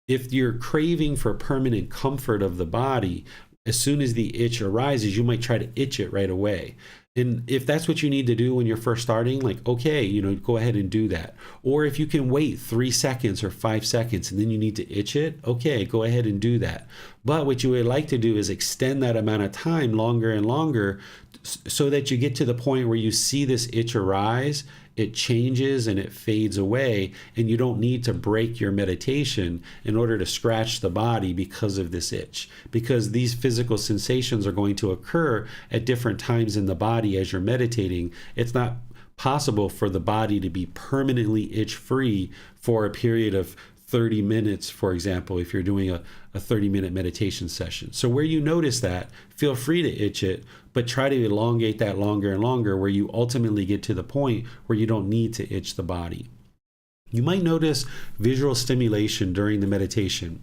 If you're craving for permanent comfort of the body, as soon as the itch arises, you might try to itch it right away. And if that's what you need to do when you're first starting, like, okay, go ahead and do that. Or if you can wait 3 seconds or 5 seconds and then you need to itch it, okay, go ahead and do that. But what you would like to do is extend that amount of time longer and longer so that you get to the point where you see this itch arise, it changes and it fades away, and you don't need to break your meditation in order to scratch the body because of this itch. Because these physical sensations are going to occur at different times in the body as you're meditating. It's not possible for the body to be permanently itch-free for a period of 30 minutes, for example, if you're doing a 30-minute meditation session. So where you notice that, feel free to itch it, but try to elongate that longer and longer where you ultimately get to the point where you don't need to itch the body. You might notice visual stimulation during the meditation.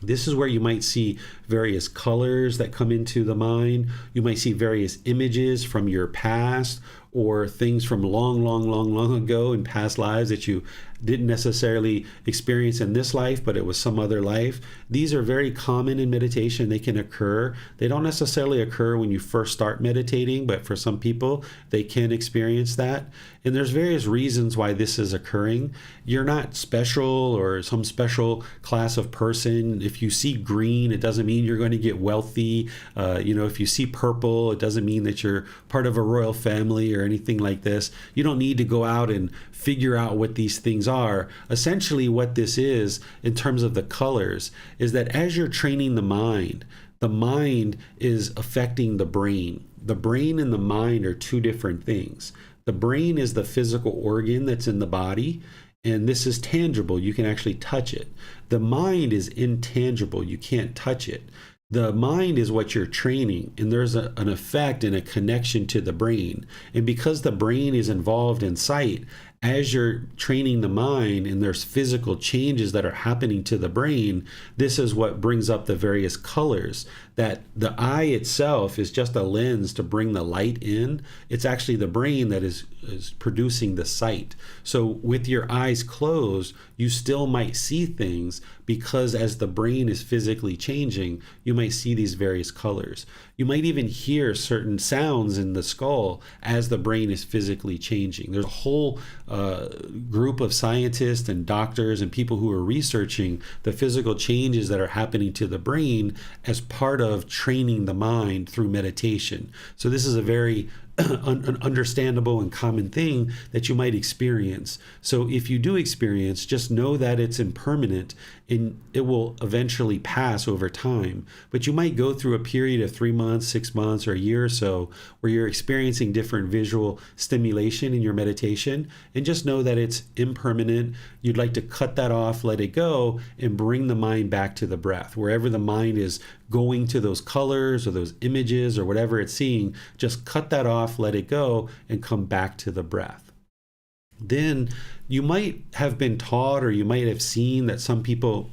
This is where you might see various colors that come into the mind. You might see various images from your past or things from long ago in past lives that you didn't necessarily experience in this life, but it was some other life. These are very common in meditation. They can occur. They don't necessarily occur when you first start meditating, but for some people, they can experience that. And there's various reasons why this is occurring. You're not special or some special class of person. If you see green, it doesn't mean you're going to get wealthy. If you see purple, it doesn't mean that you're part of a royal family or anything like this. You don't need to go out and figure out what these things are. Essentially, what this is in terms of the colors is that as you're training the mind is affecting the brain. The brain and the mind are two different things. The brain is the physical organ that's in the body, and this is tangible. You can actually touch it. The mind is intangible. You can't touch it. The mind is what you're training, and there's an effect and a connection to the brain. And because the brain is involved in sight, as you're training the mind and there's physical changes that are happening to the brain, this is what brings up the various colors. That the eye itself is just a lens to bring the light in. It's actually the brain that is producing the sight. So with your eyes closed, you still might see things because as the brain is physically changing, you might see these various colors. You might even hear certain sounds in the skull as the brain is physically changing. There's a whole group of scientists and doctors and people who are researching the physical changes that are happening to the brain as part of training the mind through meditation. So this is a very understandable and common thing that you might experience. So if you do experience, just know that it's impermanent and it will eventually pass over time. But you might go through a period of 3 months, 6 months, or a year or so where you're experiencing different visual stimulation in your meditation, and just know that it's impermanent. You'd like to cut that off, let it go, and bring the mind back to the breath. Wherever the mind is going to those colors or those images or whatever it's seeing, just cut that off, let it go, and come back to the breath. Then you might have been taught or you might have seen that some people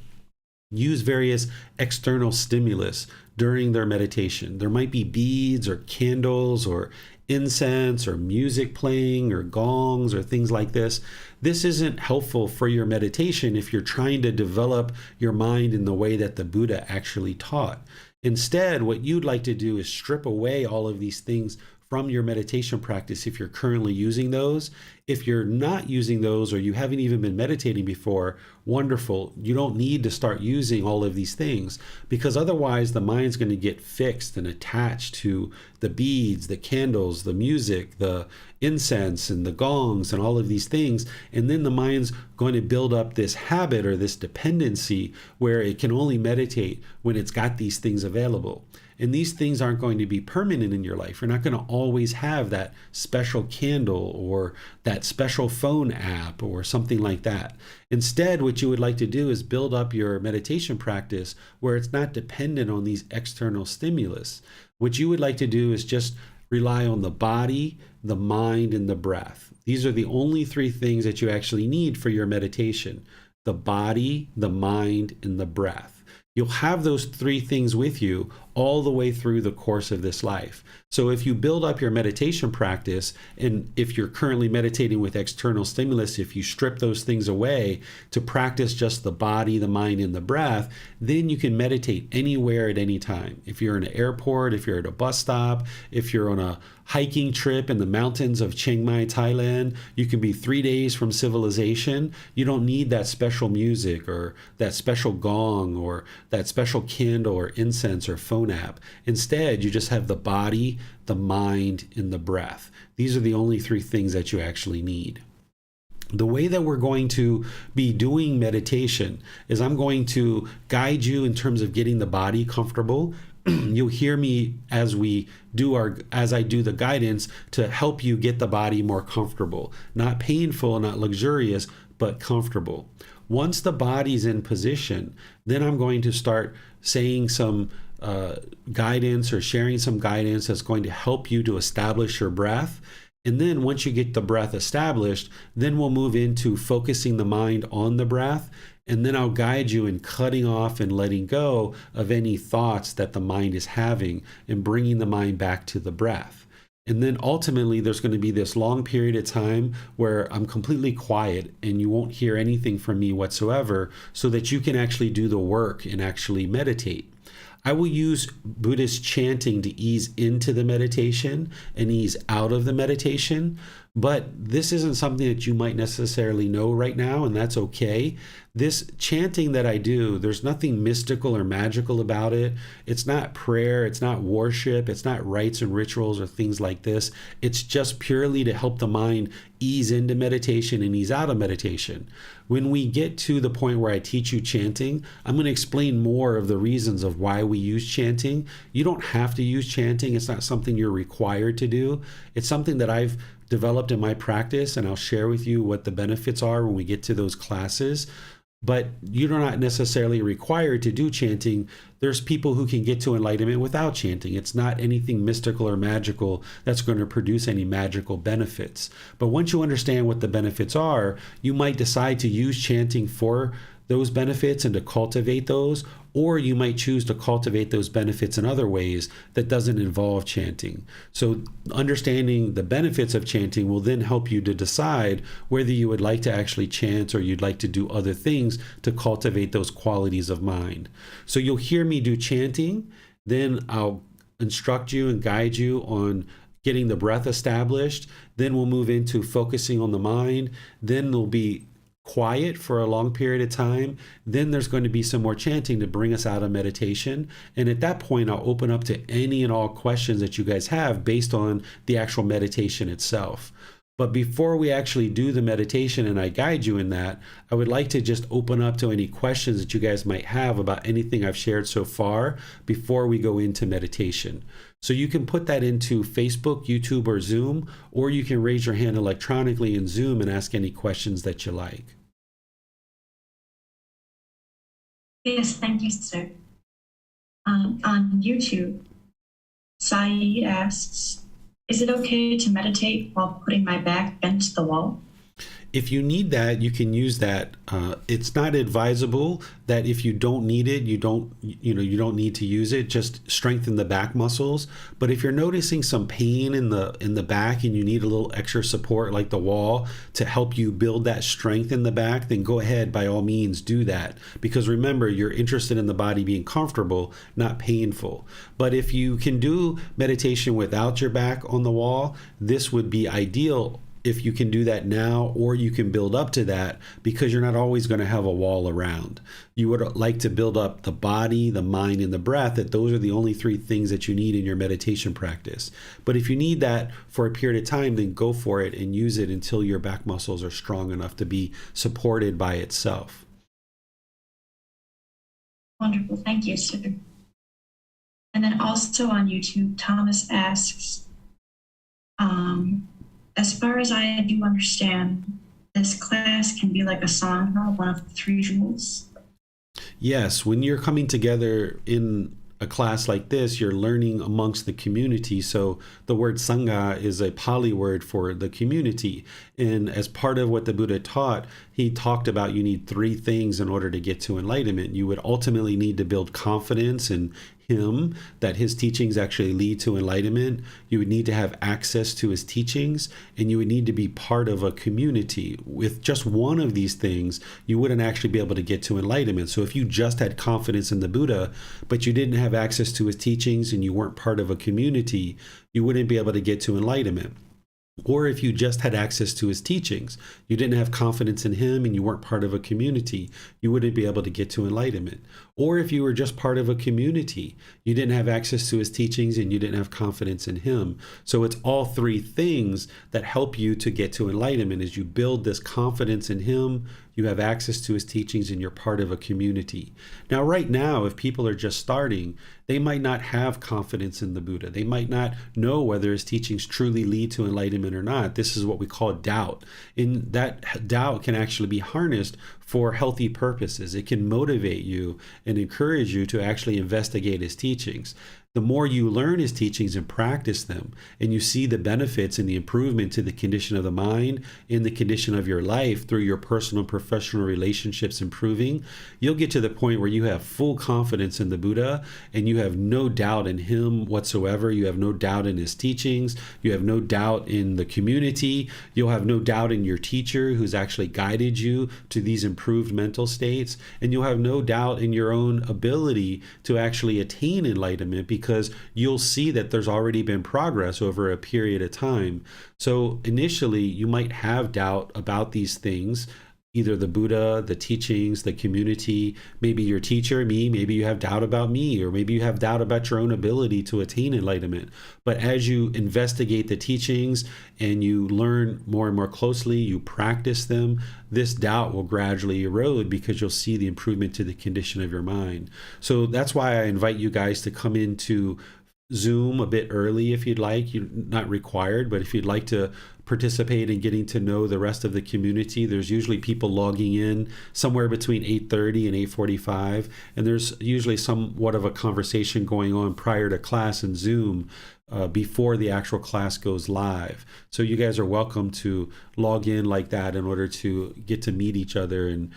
use various external stimulus during their meditation. There might be beads or candles or incense or music playing or gongs or things like this. This isn't helpful for your meditation if you're trying to develop your mind in the way that the Buddha actually taught. Instead, what you'd like to do is strip away all of these things from your meditation practice if you're currently using those. If you're not using those or you haven't even been meditating before, wonderful. You don't need to start using all of these things, because otherwise the mind's going to get fixed and attached to the beads, the candles, the music, the incense, and the gongs, and all of these things. And then the mind's going to build up this habit or this dependency where it can only meditate when it's got these things available. And these things aren't going to be permanent in your life. You're not going to always have that special candle or that special phone app or something like that. Instead, what you would like to do is build up your meditation practice where it's not dependent on these external stimulus. What you would like to do is just rely on the body, the mind, and the breath. These are the only three things that you actually need for your meditation: the body, the mind, and the breath. You'll have those three things with you all the way through the course of this life. So if you build up your meditation practice, and if you're currently meditating with external stimulus, if you strip those things away to practice just the body, the mind, and the breath, then you can meditate anywhere at any time. If you're in an airport, if you're at a bus stop, if you're on a hiking trip in the mountains of Chiang Mai, Thailand, you can be 3 days from civilization. You don't need that special music or that special gong or that special candle or incense or phone app. Instead, you just have the body, the mind, and the breath. These are the only three things that you actually need. The way that we're going to be doing meditation is I'm going to guide you in terms of getting the body comfortable. You'll hear me as I do the guidance to help you get the body more comfortable, not painful, not luxurious, but comfortable. Once the body's in position, then I'm going to start saying some guidance or sharing some guidance that's going to help you to establish your breath. And then once you get the breath established, then we'll move into focusing the mind on the breath. And then I'll guide you in cutting off and letting go of any thoughts that the mind is having and bringing the mind back to the breath. And then ultimately, there's going to be this long period of time where I'm completely quiet and you won't hear anything from me whatsoever, so that you can actually do the work and actually meditate. I will use Buddhist chanting to ease into the meditation and ease out of the meditation, but this isn't something that you might necessarily know right now, and that's okay. This chanting that I do, there's nothing mystical or magical about it. It's not prayer, it's not worship, it's not rites and rituals or things like this. It's just purely to help the mind ease into meditation and ease out of meditation. When we get to the point where I teach you chanting, I'm going to explain more of the reasons of why we use chanting. You don't have to use chanting. It's not something you're required to do. It's something that I've developed in my practice, and I'll share with you what the benefits are when we get to those classes. But you're not necessarily required to do chanting. There's people who can get to enlightenment without chanting. It's not anything mystical or magical that's going to produce any magical benefits. But once you understand what the benefits are, you might decide to use chanting for those benefits and to cultivate those, or you might choose to cultivate those benefits in other ways that doesn't involve chanting. So understanding the benefits of chanting will then help you to decide whether you would like to actually chant or you'd like to do other things to cultivate those qualities of mind. So you'll hear me do chanting, then I'll instruct you and guide you on getting the breath established. Then we'll move into focusing on the mind. Then there'll be quiet for a long period of time. Then there's going to be some more chanting to bring us out of meditation. And at that point, I'll open up to any and all questions that you guys have based on the actual meditation itself. But before we actually do the meditation and I guide you in that, I would like to just open up to any questions that you guys might have about anything I've shared so far before we go into meditation. So you can put that into Facebook, YouTube, or Zoom, or you can raise your hand electronically in Zoom and ask any questions that you like. Yes, thank you, sir. On YouTube, Saeed asks, is it okay to meditate while putting my back bent to the wall? If you need that, you can use that. It's not advisable that if you don't need it, you don't need to use it. Just strengthen the back muscles. But if you're noticing some pain in the back and you need a little extra support, like the wall, to help you build that strength in the back, then go ahead, by all means, do that. Because remember, you're interested in the body being comfortable, not painful. But if you can do meditation without your back on the wall, this would be ideal if you can do that now, or you can build up to that, because you're not always going to have a wall around. You would like to build up the body, the mind, and the breath, that those are the only three things that you need in your meditation practice. But if you need that for a period of time, then go for it and use it until your back muscles are strong enough to be supported by itself. Wonderful. Thank you, sir. And then also on YouTube, Thomas asks, as far as I do understand, this class can be like a sangha, one of the three jewels. Yes, when you're coming together in a class like this, you're learning amongst the community. So the word sangha is a Pali word for the community. And as part of what the Buddha taught, he talked about you need three things in order to get to enlightenment. You would ultimately need to build confidence in him, that his teachings actually lead to enlightenment. You would need to have access to his teachings, and you would need to be part of a community. With just one of these things, you wouldn't actually be able to get to enlightenment. So if you just had confidence in the Buddha, but you didn't have access to his teachings and you weren't part of a community, you wouldn't be able to get to enlightenment. Or if you just had access to his teachings, you didn't have confidence in him and you weren't part of a community, you wouldn't be able to get to enlightenment. Or if you were just part of a community, you didn't have access to his teachings and you didn't have confidence in him. So it's all three things that help you to get to enlightenment. As you build this confidence in him, you have access to his teachings, and you're part of a community. Now, right now, if people are just starting, they might not have confidence in the Buddha. They might not know whether his teachings truly lead to enlightenment or not. This is what we call doubt. And that doubt can actually be harnessed for healthy purposes. It can motivate you and encourage you to actually investigate his teachings. The more you learn his teachings and practice them, and you see the benefits and the improvement to the condition of the mind and the condition of your life through your personal and professional relationships improving, you'll get to the point where you have full confidence in the Buddha and you have no doubt in him whatsoever. You have no doubt in his teachings. You have no doubt in the community. You'll have no doubt in your teacher who's actually guided you to these improved mental states. And you'll have no doubt in your own ability to actually attain enlightenment, because you'll see that there's already been progress over a period of time. So initially, you might have doubt about these things, either the Buddha, the teachings, the community, maybe your teacher, me, maybe you have doubt about me, or maybe you have doubt about your own ability to attain enlightenment. But as you investigate the teachings and you learn more and more closely, you practice them, this doubt will gradually erode, because you'll see the improvement to the condition of your mind. So that's why I invite you guys to come into Zoom a bit early if you'd like. You're not required, but if you'd like to participate in getting to know the rest of the community, there's usually people logging in somewhere between 8:30 and 8:45, and there's usually somewhat of a conversation going on prior to class in Zoom before the actual class goes live. So you guys are welcome to log in like that in order to get to meet each other and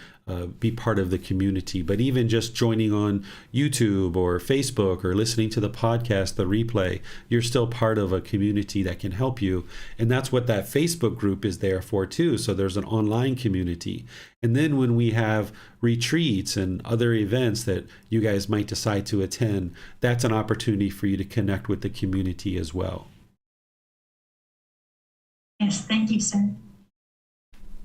be part of the community. But even just joining on YouTube or Facebook or listening to the podcast, the replay, you're still part of a community that can help you. And that's what that Facebook group is there for too. So there's an online community. And then when we have retreats and other events that you guys might decide to attend, that's an opportunity for you to connect with the community as well. Yes, thank you, sir.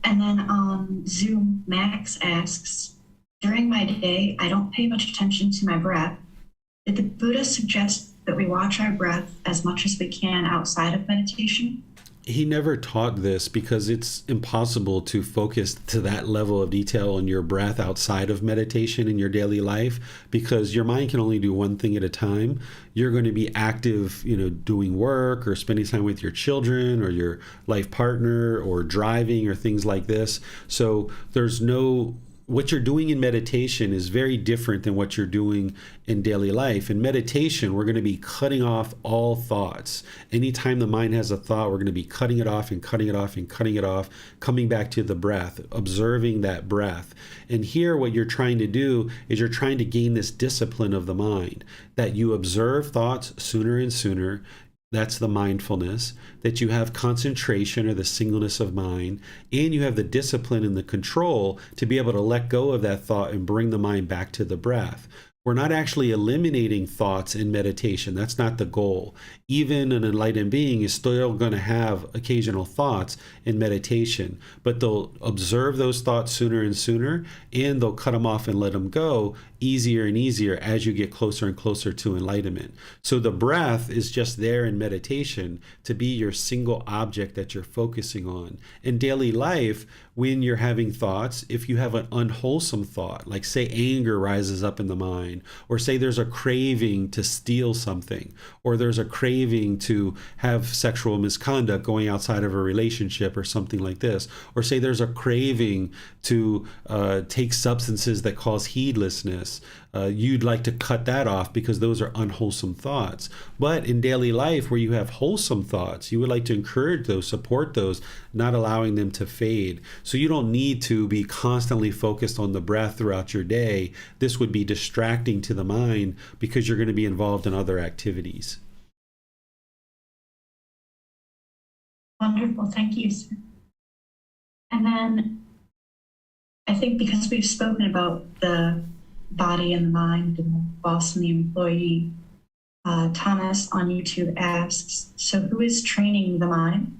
And then on Zoom, Max asks, during my day, I don't pay much attention to my breath. Did the Buddha suggest that we watch our breath as much as we can outside of meditation? He never taught this, because it's impossible to focus to that level of detail on your breath outside of meditation in your daily life, because your mind can only do one thing at a time. You're going to be active, doing work or spending time with your children or your life partner or driving or things like this. So there's no what you're doing in meditation is very different than what you're doing in daily life. In meditation, we're going to be cutting off all thoughts. Anytime the mind has a thought, we're going to be cutting it off and cutting it off and cutting it off, coming back to the breath, observing that breath. And here, what you're trying to do is you're trying to gain this discipline of the mind, that you observe thoughts sooner and sooner. That's the mindfulness, that you have concentration or the singleness of mind, and you have the discipline and the control to be able to let go of that thought and bring the mind back to the breath. We're not actually eliminating thoughts in meditation. That's not the goal. Even an enlightened being is still going to have occasional thoughts in meditation, but they'll observe those thoughts sooner and sooner, and they'll cut them off and let them go easier and easier as you get closer and closer to enlightenment. So the breath is just there in meditation to be your single object that you're focusing on. In daily life, when you're having thoughts, if you have an unwholesome thought, like say anger rises up in the mind, or say there's a craving to steal something, or there's a craving to have sexual misconduct going outside of a relationship or something like this, or say there's a craving to take substances that cause heedlessness, you'd like to cut that off because those are unwholesome thoughts. But in daily life, where you have wholesome thoughts, you would like to encourage those, support those, not allowing them to fade. So you don't need to be constantly focused on the breath throughout your day. This would be distracting to the mind because you're going to be involved in other activities. Wonderful. Thank you, sir. And then I think because we've spoken about the body and the mind and the boss and the employee, Thomas on YouTube asks, so who is training the mind?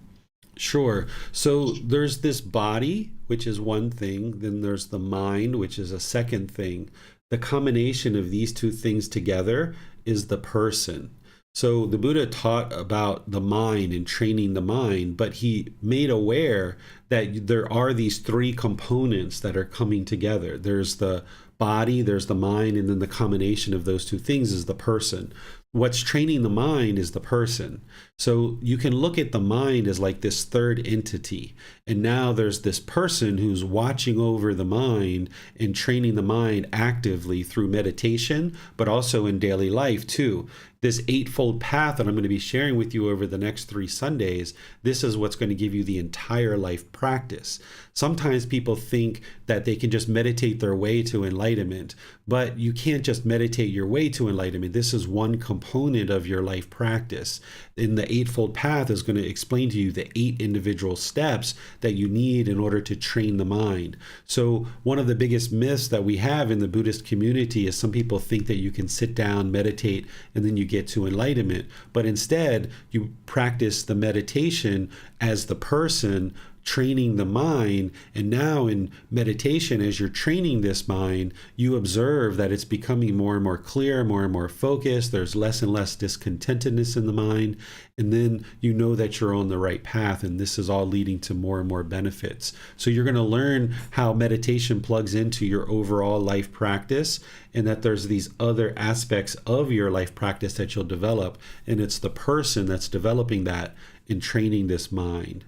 Sure. So there's this body, which is one thing. Then there's the mind, which is a second thing. The combination of these two things together is the person. So the Buddha taught about the mind and training the mind, but he made aware that there are these three components that are coming together. There's the body, there's the mind, and then the combination of those two things is the person. What's training the mind is the person. So you can look at the mind as like this third entity. And now there's this person who's watching over the mind and training the mind actively through meditation, but also in daily life too. This eightfold path that I'm going to be sharing with you over the next 3 Sundays, this is what's going to give you the entire life practice. Sometimes people think that they can just meditate their way to enlightenment, but you can't just meditate your way to enlightenment. This is one component of your life practice. And the eightfold path is going to explain to you the 8 individual steps that you need in order to train the mind. So one of the biggest myths that we have in the Buddhist community is some people think that you can sit down, meditate, and then you get to enlightenment. But instead, you practice the meditation as the person training the mind. And now in meditation, as you're training this mind, you observe that it's becoming more and more clear, more and more focused. There's less and less discontentedness in the mind. And then you know that you're on the right path. And this is all leading to more and more benefits. So you're going to learn how meditation plugs into your overall life practice, and that there's these other aspects of your life practice that you'll develop. And it's the person that's developing that in training this mind.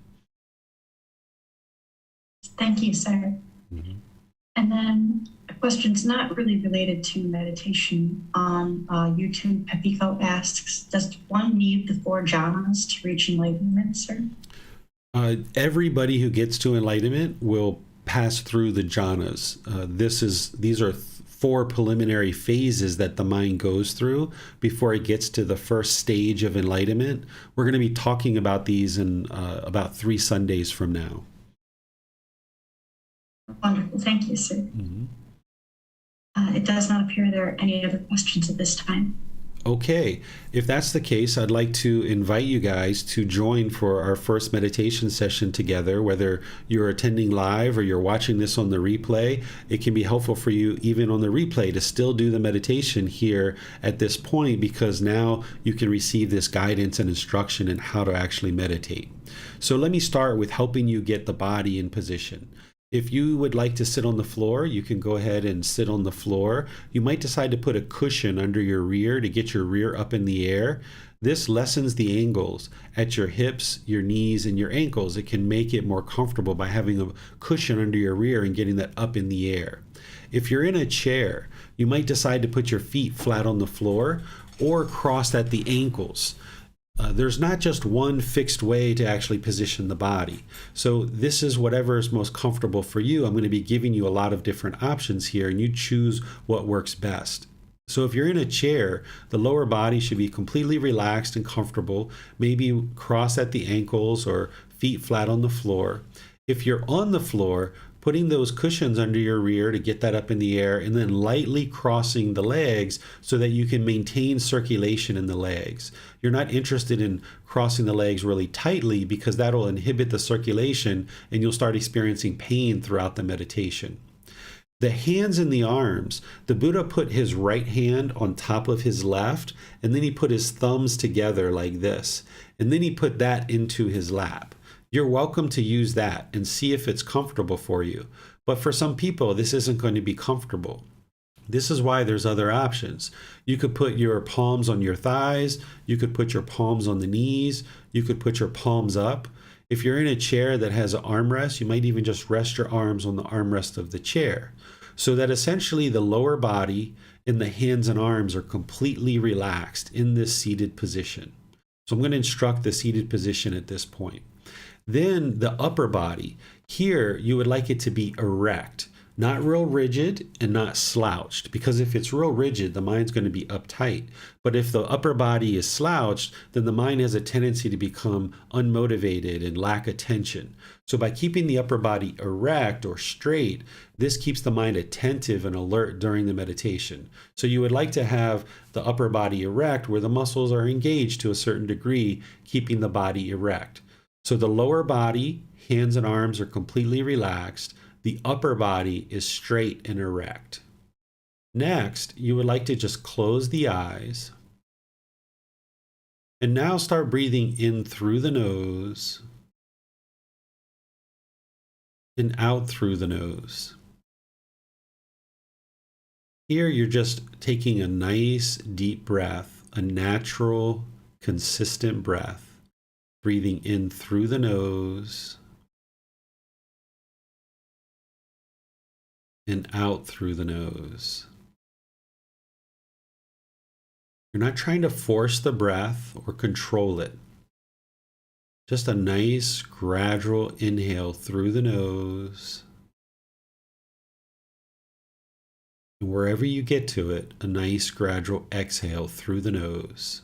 Thank you, sir. Mm-hmm. And then a question's not really related to meditation. On YouTube, Pepiko asks, does one need the 4 jhanas to reach enlightenment, sir? Everybody who gets to enlightenment will pass through the jhanas. These are 4 preliminary phases that the mind goes through before it gets to the first stage of enlightenment. We're going to be talking about these in about 3 Sundays from now. Wonderful. Thank you, sir. Mm-hmm. It does not appear there are any other questions at this time. Okay, if that's the case, I'd like to invite you guys to join for our first meditation session together. Whether you're attending live or you're watching this on the replay, it can be helpful for you even on the replay to still do the meditation here at this point, because now you can receive this guidance and instruction in how to actually meditate. So let me start with helping you get the body in position. If you would like to sit on the floor, you can go ahead and sit on the floor. You might decide to put a cushion under your rear to get your rear up in the air. This lessens the angles at your hips, your knees, and your ankles. It can make it more comfortable by having a cushion under your rear and getting that up in the air. If you're in a chair, you might decide to put your feet flat on the floor or crossed at the ankles. There's not just one fixed way to actually position the body. So this is whatever is most comfortable for you. I'm going to be giving you a lot of different options here, and you choose what works best. So if you're in a chair, the lower body should be completely relaxed and comfortable, maybe crossed at the ankles or feet flat on the floor. If you're on the floor, putting those cushions under your rear to get that up in the air, and then lightly crossing the legs so that you can maintain circulation in the legs. You're not interested in crossing the legs really tightly because that'll inhibit the circulation and you'll start experiencing pain throughout the meditation. The hands and the arms, the Buddha put his right hand on top of his left, and then he put his thumbs together like this, and then he put that into his lap. You're welcome to use that and see if it's comfortable for you. But for some people, this isn't going to be comfortable. This is why there's other options. You could put your palms on your thighs. You could put your palms on the knees. You could put your palms up. If you're in a chair that has an armrest, you might even just rest your arms on the armrest of the chair, so that essentially the lower body and the hands and arms are completely relaxed in this seated position. So I'm going to instruct the seated position at this point. Then the upper body, here you would like it to be erect, not real rigid and not slouched, because if it's real rigid, the mind's going to be uptight. But if the upper body is slouched, then the mind has a tendency to become unmotivated and lack attention. So by keeping the upper body erect or straight, this keeps the mind attentive and alert during the meditation. So you would like to have the upper body erect where the muscles are engaged to a certain degree, keeping the body erect. So the lower body, hands and arms are completely relaxed. The upper body is straight and erect. Next, you would like to just close the eyes. And now start breathing in through the nose and out through the nose. Here you're just taking a nice deep breath, a natural, consistent breath. Breathing in through the nose and out through the nose. You're not trying to force the breath or control it. Just a nice gradual inhale through the nose. And wherever you get to it, a nice gradual exhale through the nose.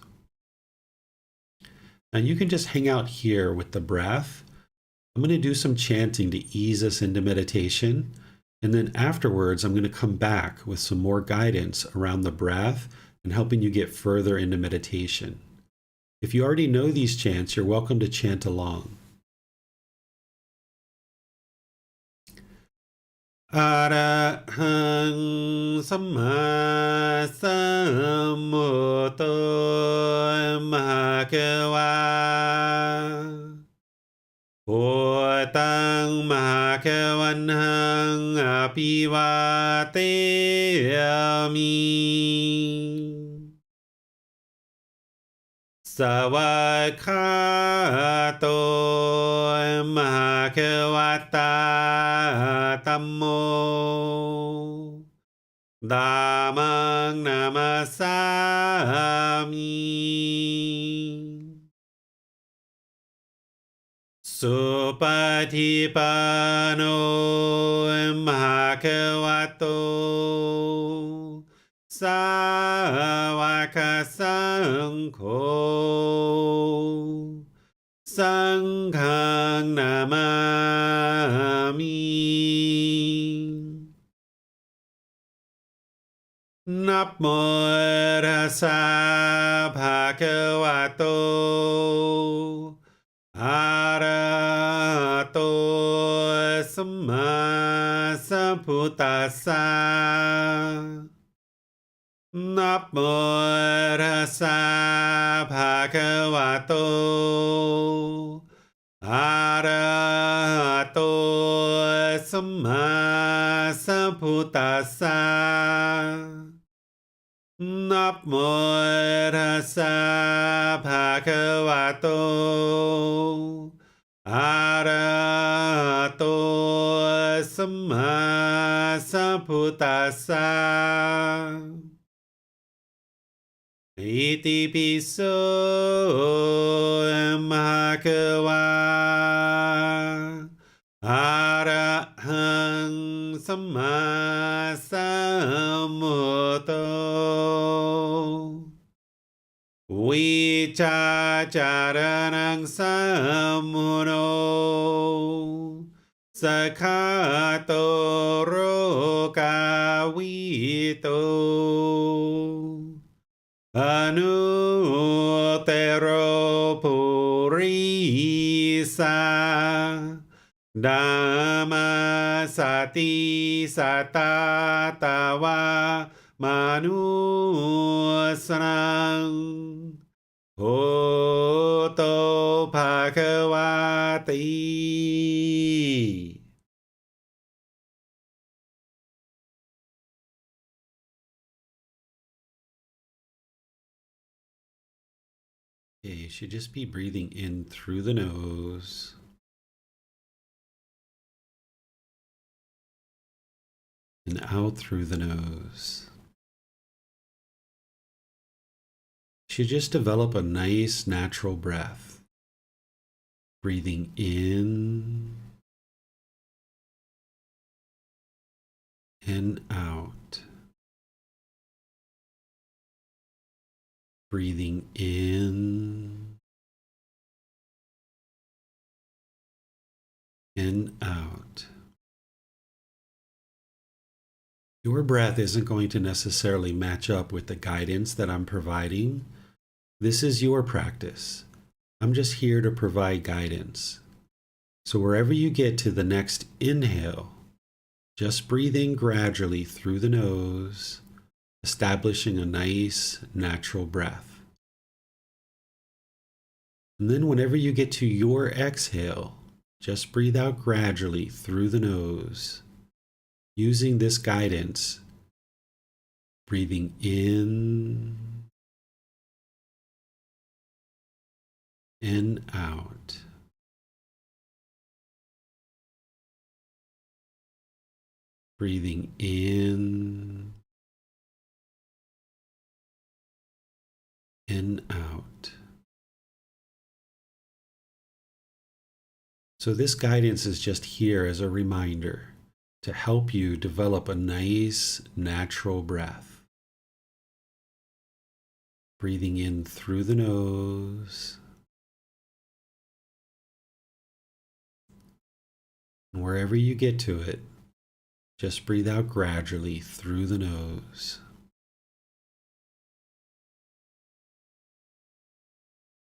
Now you can just hang out here with the breath. I'm going to do some chanting to ease us into meditation. And then afterwards, I'm going to come back with some more guidance around the breath and helping you get further into meditation. If you already know these chants, you're welcome to chant along. Arahang Samma Sambuddho Bhagava Bhutang Bhagavanhang Abhivateyami Savakhato Bhagavata Tammo Dhammang Namasami Supatipano Bhagavato Sāvaka Saṅkho Saṅghang Namami Namo Tassa Bhagavato Arahato Samma Sambuddhassa Namo Tassa Bhagavato Arahato Samma Sambuddhassa นะโมตัสสะภะคะวะโตอะระหะโตสัมมาสัมพุทธัสสะอิติปิโสมะคะวะอะระหังสัมมาสัมพุทโธวิชาจารณังสัมมุโนสกขาโตโรกาวิโตอนุเตโรปุริสาดามาสติสัตตาตาวามนุสนังโหโตภาควาติ Okay, you should just be breathing in through the nose and out through the nose. You should just develop a nice natural breath. Breathing in and out. Breathing in and out. Your breath isn't going to necessarily match up with the guidance that I'm providing. This is your practice. I'm just here to provide guidance. So wherever you get to the next inhale, just breathe in gradually through the nose, establishing a nice natural breath. And then whenever you get to your exhale, just breathe out gradually through the nose, using this guidance, breathing in and out. Breathing in and out. So this guidance is just here as a reminder to help you develop a nice natural breath. Breathing in through the nose. And wherever you get to it, just breathe out gradually through the nose.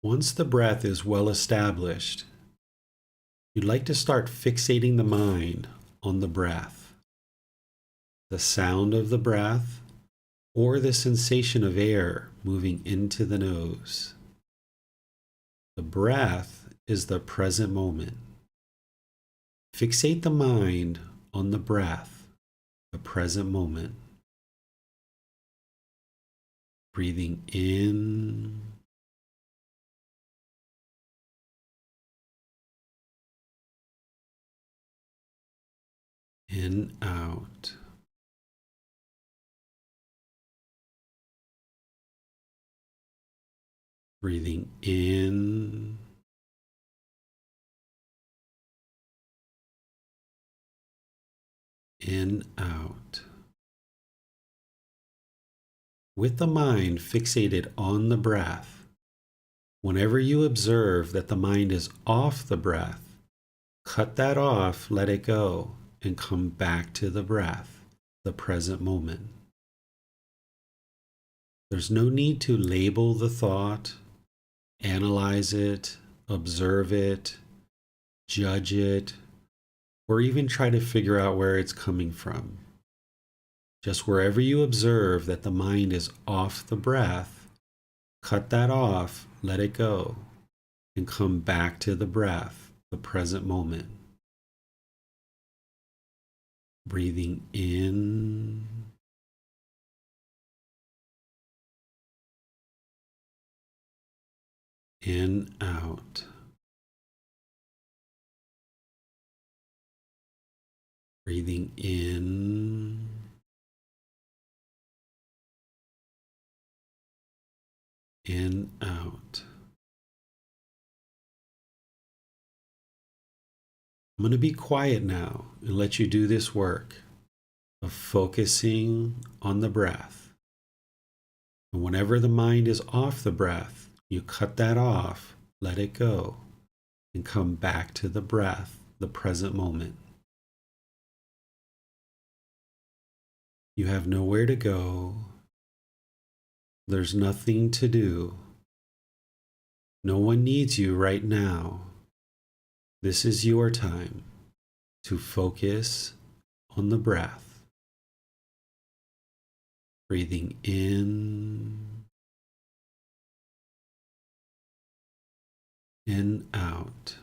Once the breath is well established, you'd like to start fixating the mind on the breath, the sound of the breath, or the sensation of air moving into the nose. The breath is the present moment. Fixate the mind on the breath, the present moment. Breathing in and out. Breathing in and out. With the mind fixated on the breath, whenever you observe that the mind is off the breath, cut that off, let it go, and come back to the breath, the present moment. There's no need to label the thought, analyze it, observe it, judge it, or even try to figure out where it's coming from. Just wherever you observe that the mind is off the breath, cut that off, let it go, and come back to the breath, the present moment. Breathing in in, out. Breathing in, out. I'm going to be quiet now and let you do this work of focusing on the breath. And whenever the mind is off the breath, you cut that off, let it go, and come back to the breath, the present moment. You have nowhere to go. There's nothing to do. No one needs you right now. This is your time to focus on the breath. Breathing in and out.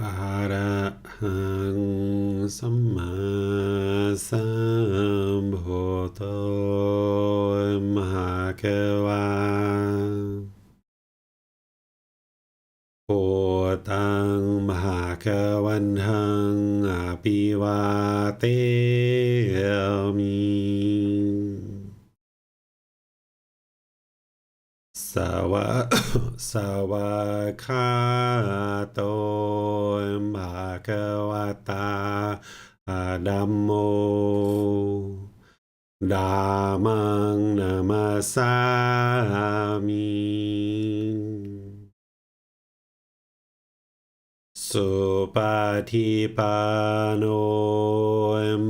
อะระหังสัมมาสัมพุทโธมหาเกวาโพตังมหาเกวันหังอภิวาเตมิสวะ สวะคาโตมหาเกวตาอะธัมโมธัมมังนามัสสามิสุปฏิปันโน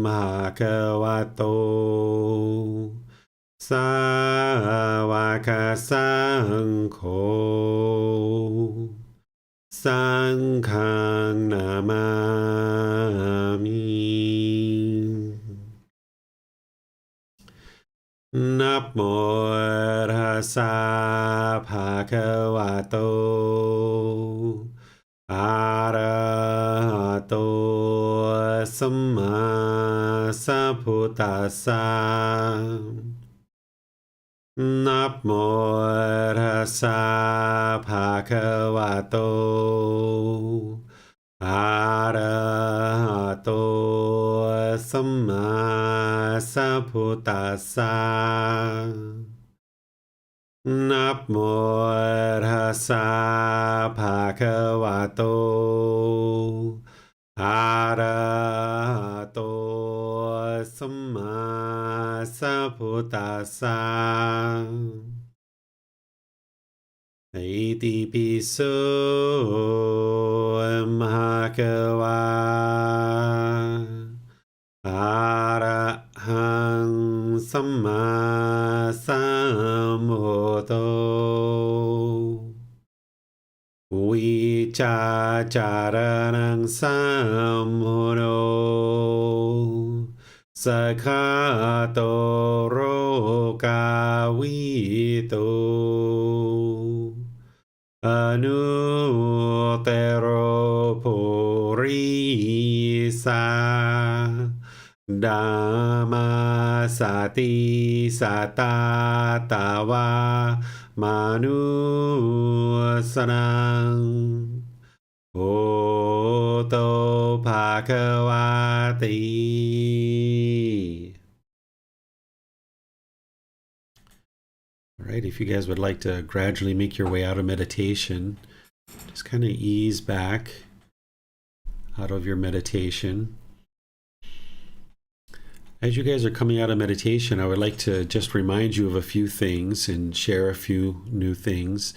มหาเกวโตสาวกสังโฆสังฆังนามามินะโมตัสสะภะคะวะโตอะระหะโตสัมมาสัมพุทธัสสะนะโมตัสสะภะคะวะโตอะระหะโตสัมมาสัมพุทธัสสะนะโมตัสสะภะคะวะโตอะระหะโตสัมมาสัมพุทธัสสะอิติปิโสมหะเกวาอะระหังสัมมาสัมพุทโธวิชาจารณังสัมพุทโธสัคคาโตโรกาวิโตอนุเตโรปุริสาดัมมาสติสัตตาตาวามนุสนังโอโตภะคะวะติ All right, if you guys would like to gradually make your way out of meditation, just kind of ease back out of your meditation. As you guys are coming out of meditation, I would like to just remind you of a few things and share a few new things.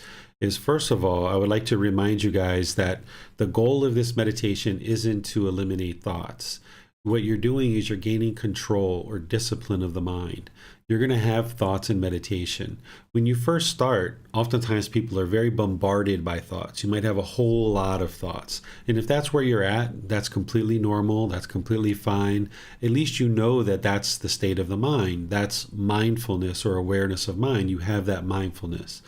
First of all, I would like to remind you guys that the goal of this meditation isn't to eliminate thoughts. What you're doing is you're gaining control or discipline of the mind. You're going to have thoughts in meditation. When you first start, oftentimes people are very bombarded by thoughts. You might have a whole lot of thoughts. And if that's where you're at, that's completely normal. That's completely fine. At least you know that that's the state of the mind. That's mindfulness or awareness of mind. You have that mindfulness.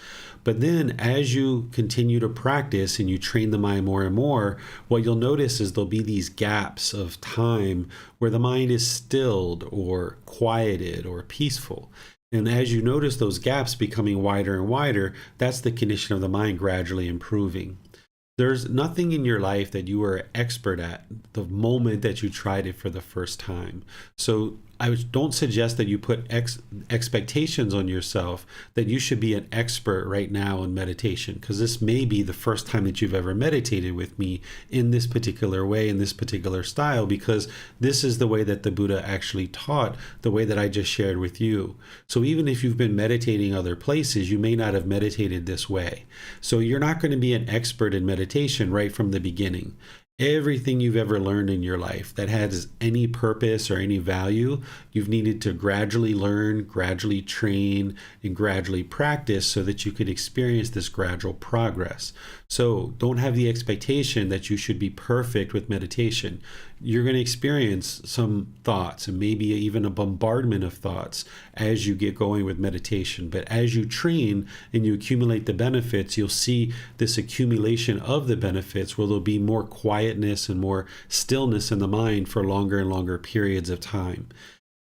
But then as you continue to practice and you train the mind more and more, what you'll notice is there'll be these gaps of time where the mind is stilled or quieted or peaceful. And as you notice those gaps becoming wider and wider, that's the condition of the mind gradually improving. There's nothing in your life that you are expert at the moment that you tried it for the first time. So I don't suggest that you put expectations on yourself that you should be an expert right now in meditation, because this may be the first time that you've ever meditated with me in this particular way, in this particular style, because this is the way that the Buddha actually taught, the way that I just shared with you. So even if you've been meditating other places, you may not have meditated this way. So you're not going to be an expert in meditation right from the beginning. Everything you've ever learned in your life that has any purpose or any value, you've needed to gradually learn, gradually train, and gradually practice so that you could experience this gradual progress. So don't have the expectation that you should be perfect with meditation. You're going to experience some thoughts and maybe even a bombardment of thoughts as you get going with meditation. But as you train and you accumulate the benefits, you'll see this accumulation of the benefits where there'll be more quietness and more stillness in the mind for longer and longer periods of time.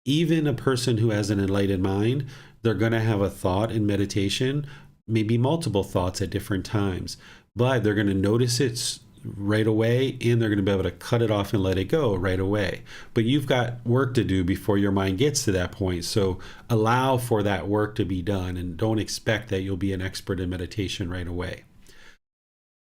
Even a person who has an enlightened mind, they're going to have a thought in meditation, maybe multiple thoughts at different times, but they're going to notice it right away, and they're going to be able to cut it off and let it go right away. But you've got work to do before your mind gets to that point. So allow for that work to be done, and don't expect that you'll be an expert in meditation right away.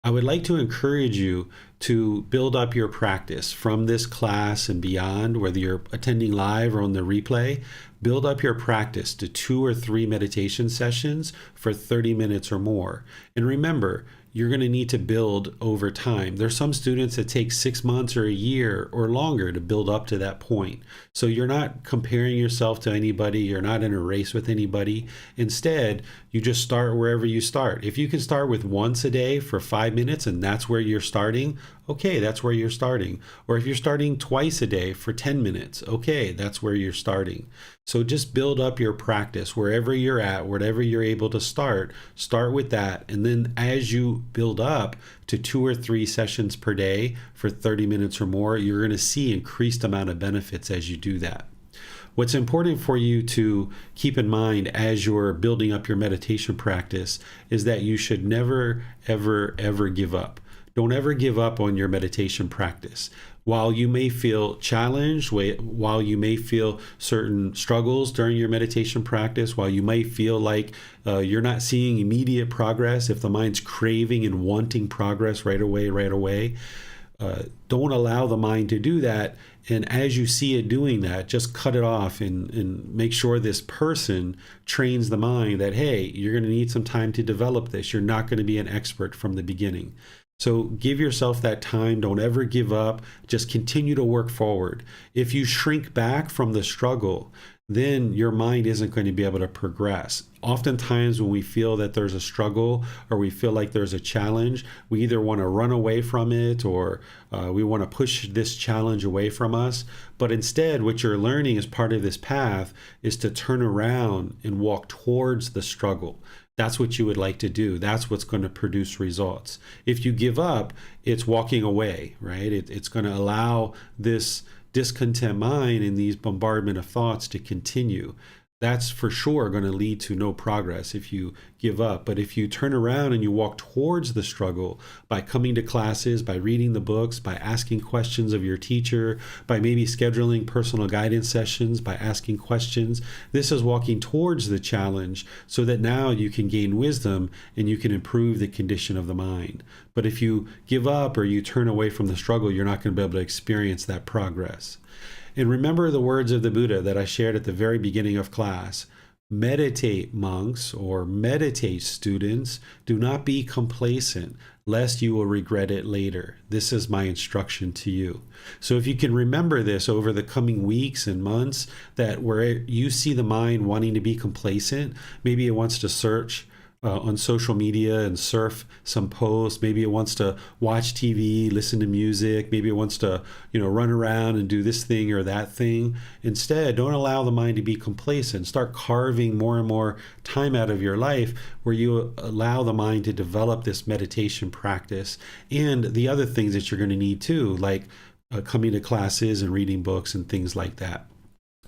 I would like to encourage you to build up your practice from this class and beyond, whether you're attending live or on the replay. Build up your practice to 2 or 3 meditation sessions for 30 minutes or more. And remember, you're going to need to build over time. There's some students that take 6 months or a year or longer to build up to that point. So you're not comparing yourself to anybody. You're not in a race with anybody. Instead, you just start wherever you start. If you can start with once a day for 5 minutes and that's where you're starting, okay, that's where you're starting. Or if you're starting twice a day for 10 minutes, okay, that's where you're starting. So just build up your practice wherever you're at, whatever you're able to start with that. And then as you build up to 2 or 3 sessions per day for 30 minutes or more, you're going to see increased amount of benefits as you do that. What's important for you to keep in mind as you're building up your meditation practice is that you should never, ever, ever give up. Don't ever give up on your meditation practice. While you may feel challenged, while you may feel certain struggles during your meditation practice, while you may feel like you're not seeing immediate progress, if the mind's craving and wanting progress right away, don't allow the mind to do that. And as you see it doing that, just cut it off and make sure this person trains the mind that, hey, you're going to need some time to develop this. You're not going to be an expert from the beginning. So give yourself that time. Don't ever give up. Just continue to work forward. If you shrink back from the struggle, then your mind isn't going to be able to progress. Oftentimes when we feel that there's a struggle or we feel like there's a challenge, we either want to run away from it or we want to push this challenge away from us. But instead, what you're learning as part of this path is to turn around and walk towards the struggle. That's what you would like to do. That's what's going to produce results. If you give up, it's walking away, right? It's going to allow this discontent mind and these bombardment of thoughts to continue. That's for sure going to lead to no progress if you give up. But if you turn around and you walk towards the struggle by coming to classes, by reading the books, by asking questions of your teacher, by maybe scheduling personal guidance sessions, by asking questions, this is walking towards the challenge so that now you can gain wisdom and you can improve the condition of the mind. But if you give up or you turn away from the struggle, you're not going to be able to experience that progress. And remember the words of the Buddha that I shared at the very beginning of class. Meditate, monks, or meditate, students. Do not be complacent, lest you will regret it later. This is my instruction to you. So if you can remember this over the coming weeks and months, that where you see the mind wanting to be complacent, maybe it wants to search on social media and surf some posts. Maybe it wants to watch TV, listen to music. Maybe it wants to, run around and do this thing or that thing. Instead, don't allow the mind to be complacent. Start carving more and more time out of your life where you allow the mind to develop this meditation practice and the other things that you're going to need too, like coming to classes and reading books and things like that.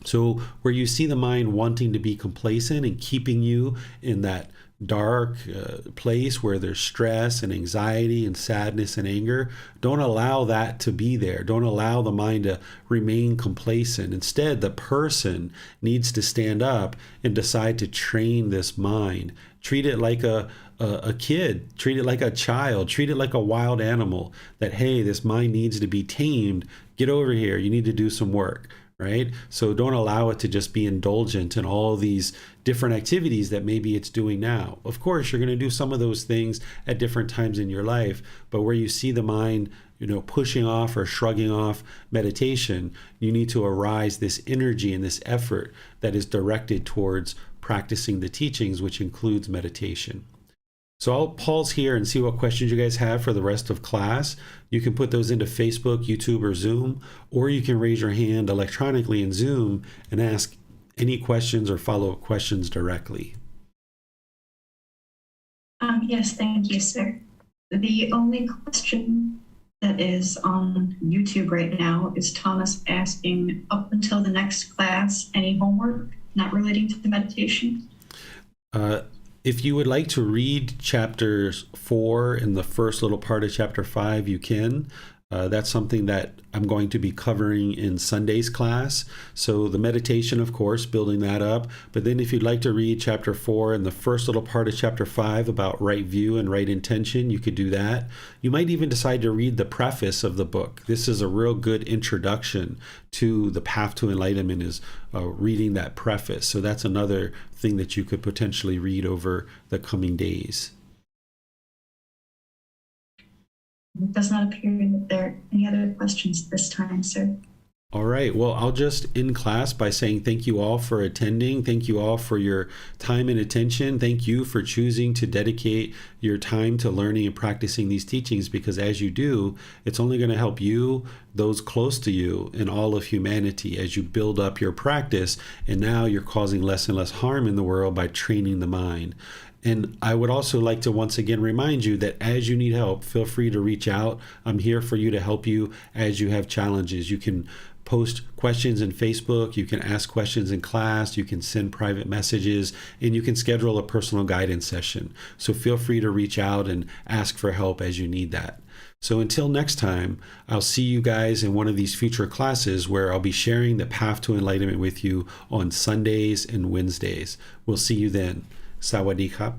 So where you see the mind wanting to be complacent and keeping you in that dark place where there's stress and anxiety and sadness and anger, don't allow that to be there. Don't allow the mind to remain complacent. Instead, the person needs to stand up and decide to train this mind. Treat it like a kid, treat it like a child, treat it like a wild animal that, hey, this mind needs to be tamed. Get over here. You need to do some work. Right? So don't allow it to just be indulgent in all these different activities that maybe it's doing now. Of course, you're going to do some of those things at different times in your life, but where you see the mind, pushing off or shrugging off meditation, you need to arise this energy and this effort that is directed towards practicing the teachings, which includes meditation. So I'll pause here and see what questions you guys have for the rest of class. You can put those into Facebook, YouTube, or Zoom, or you can raise your hand electronically in Zoom and ask any questions or follow-up questions directly. Yes, thank you, sir. The only question that is on YouTube right now is Thomas asking, up until the next class, any homework not relating to the meditation? If you would like to read chapters 4 and the first little part of chapter 5, you can. That's something that I'm going to be covering in Sunday's class. So the meditation, of course, building that up. But then if you'd like to read chapter 4 and the first little part of chapter 5 about right view and right intention, you could do that. You might even decide to read the preface of the book. This is a real good introduction to the path to enlightenment, is reading that preface. So that's another thing that you could potentially read over the coming days. It does not appear that there are any other questions this time, sir. All right. Well, I'll just end class by saying thank you all for attending. Thank you all for your time and attention. Thank you for choosing to dedicate your time to learning and practicing these teachings, because as you do, it's only going to help you, those close to you, and all of humanity as you build up your practice. And now you're causing less and less harm in the world by training the mind. And I would also like to once again remind you that as you need help, feel free to reach out. I'm here for you to help you as you have challenges. You can post questions in Facebook, you can ask questions in class, you can send private messages, and you can schedule a personal guidance session. So feel free to reach out and ask for help as you need that. So until next time, I'll see you guys in one of these future classes where I'll be sharing the path to enlightenment with you on Sundays and Wednesdays. We'll see you then. Sawadee krap.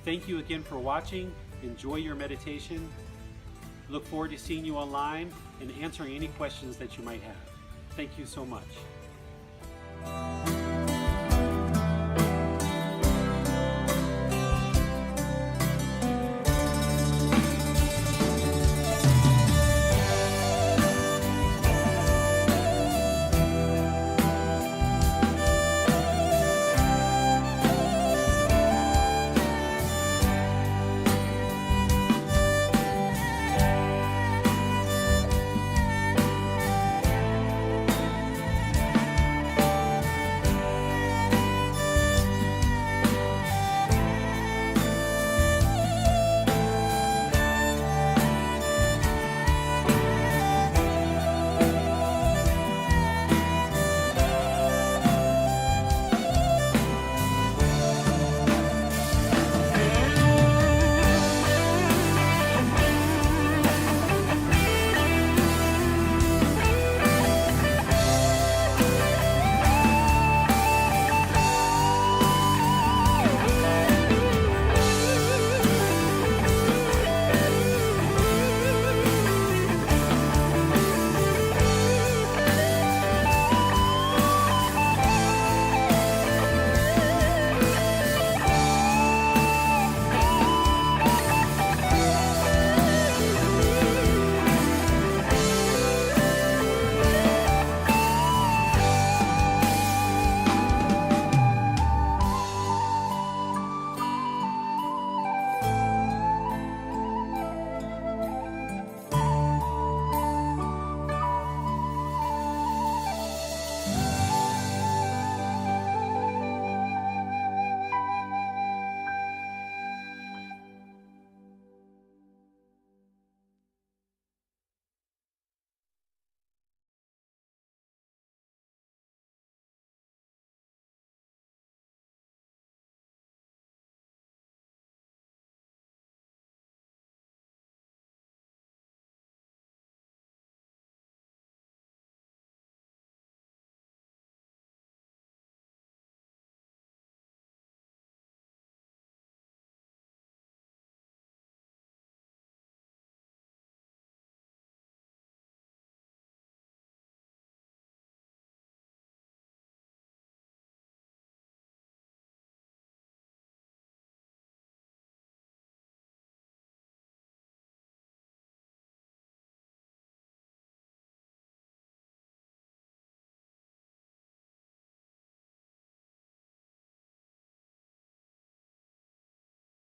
Thank you again for watching. Enjoy your meditation. Look forward to seeing you online and answering any questions that you might have. Thank you so much.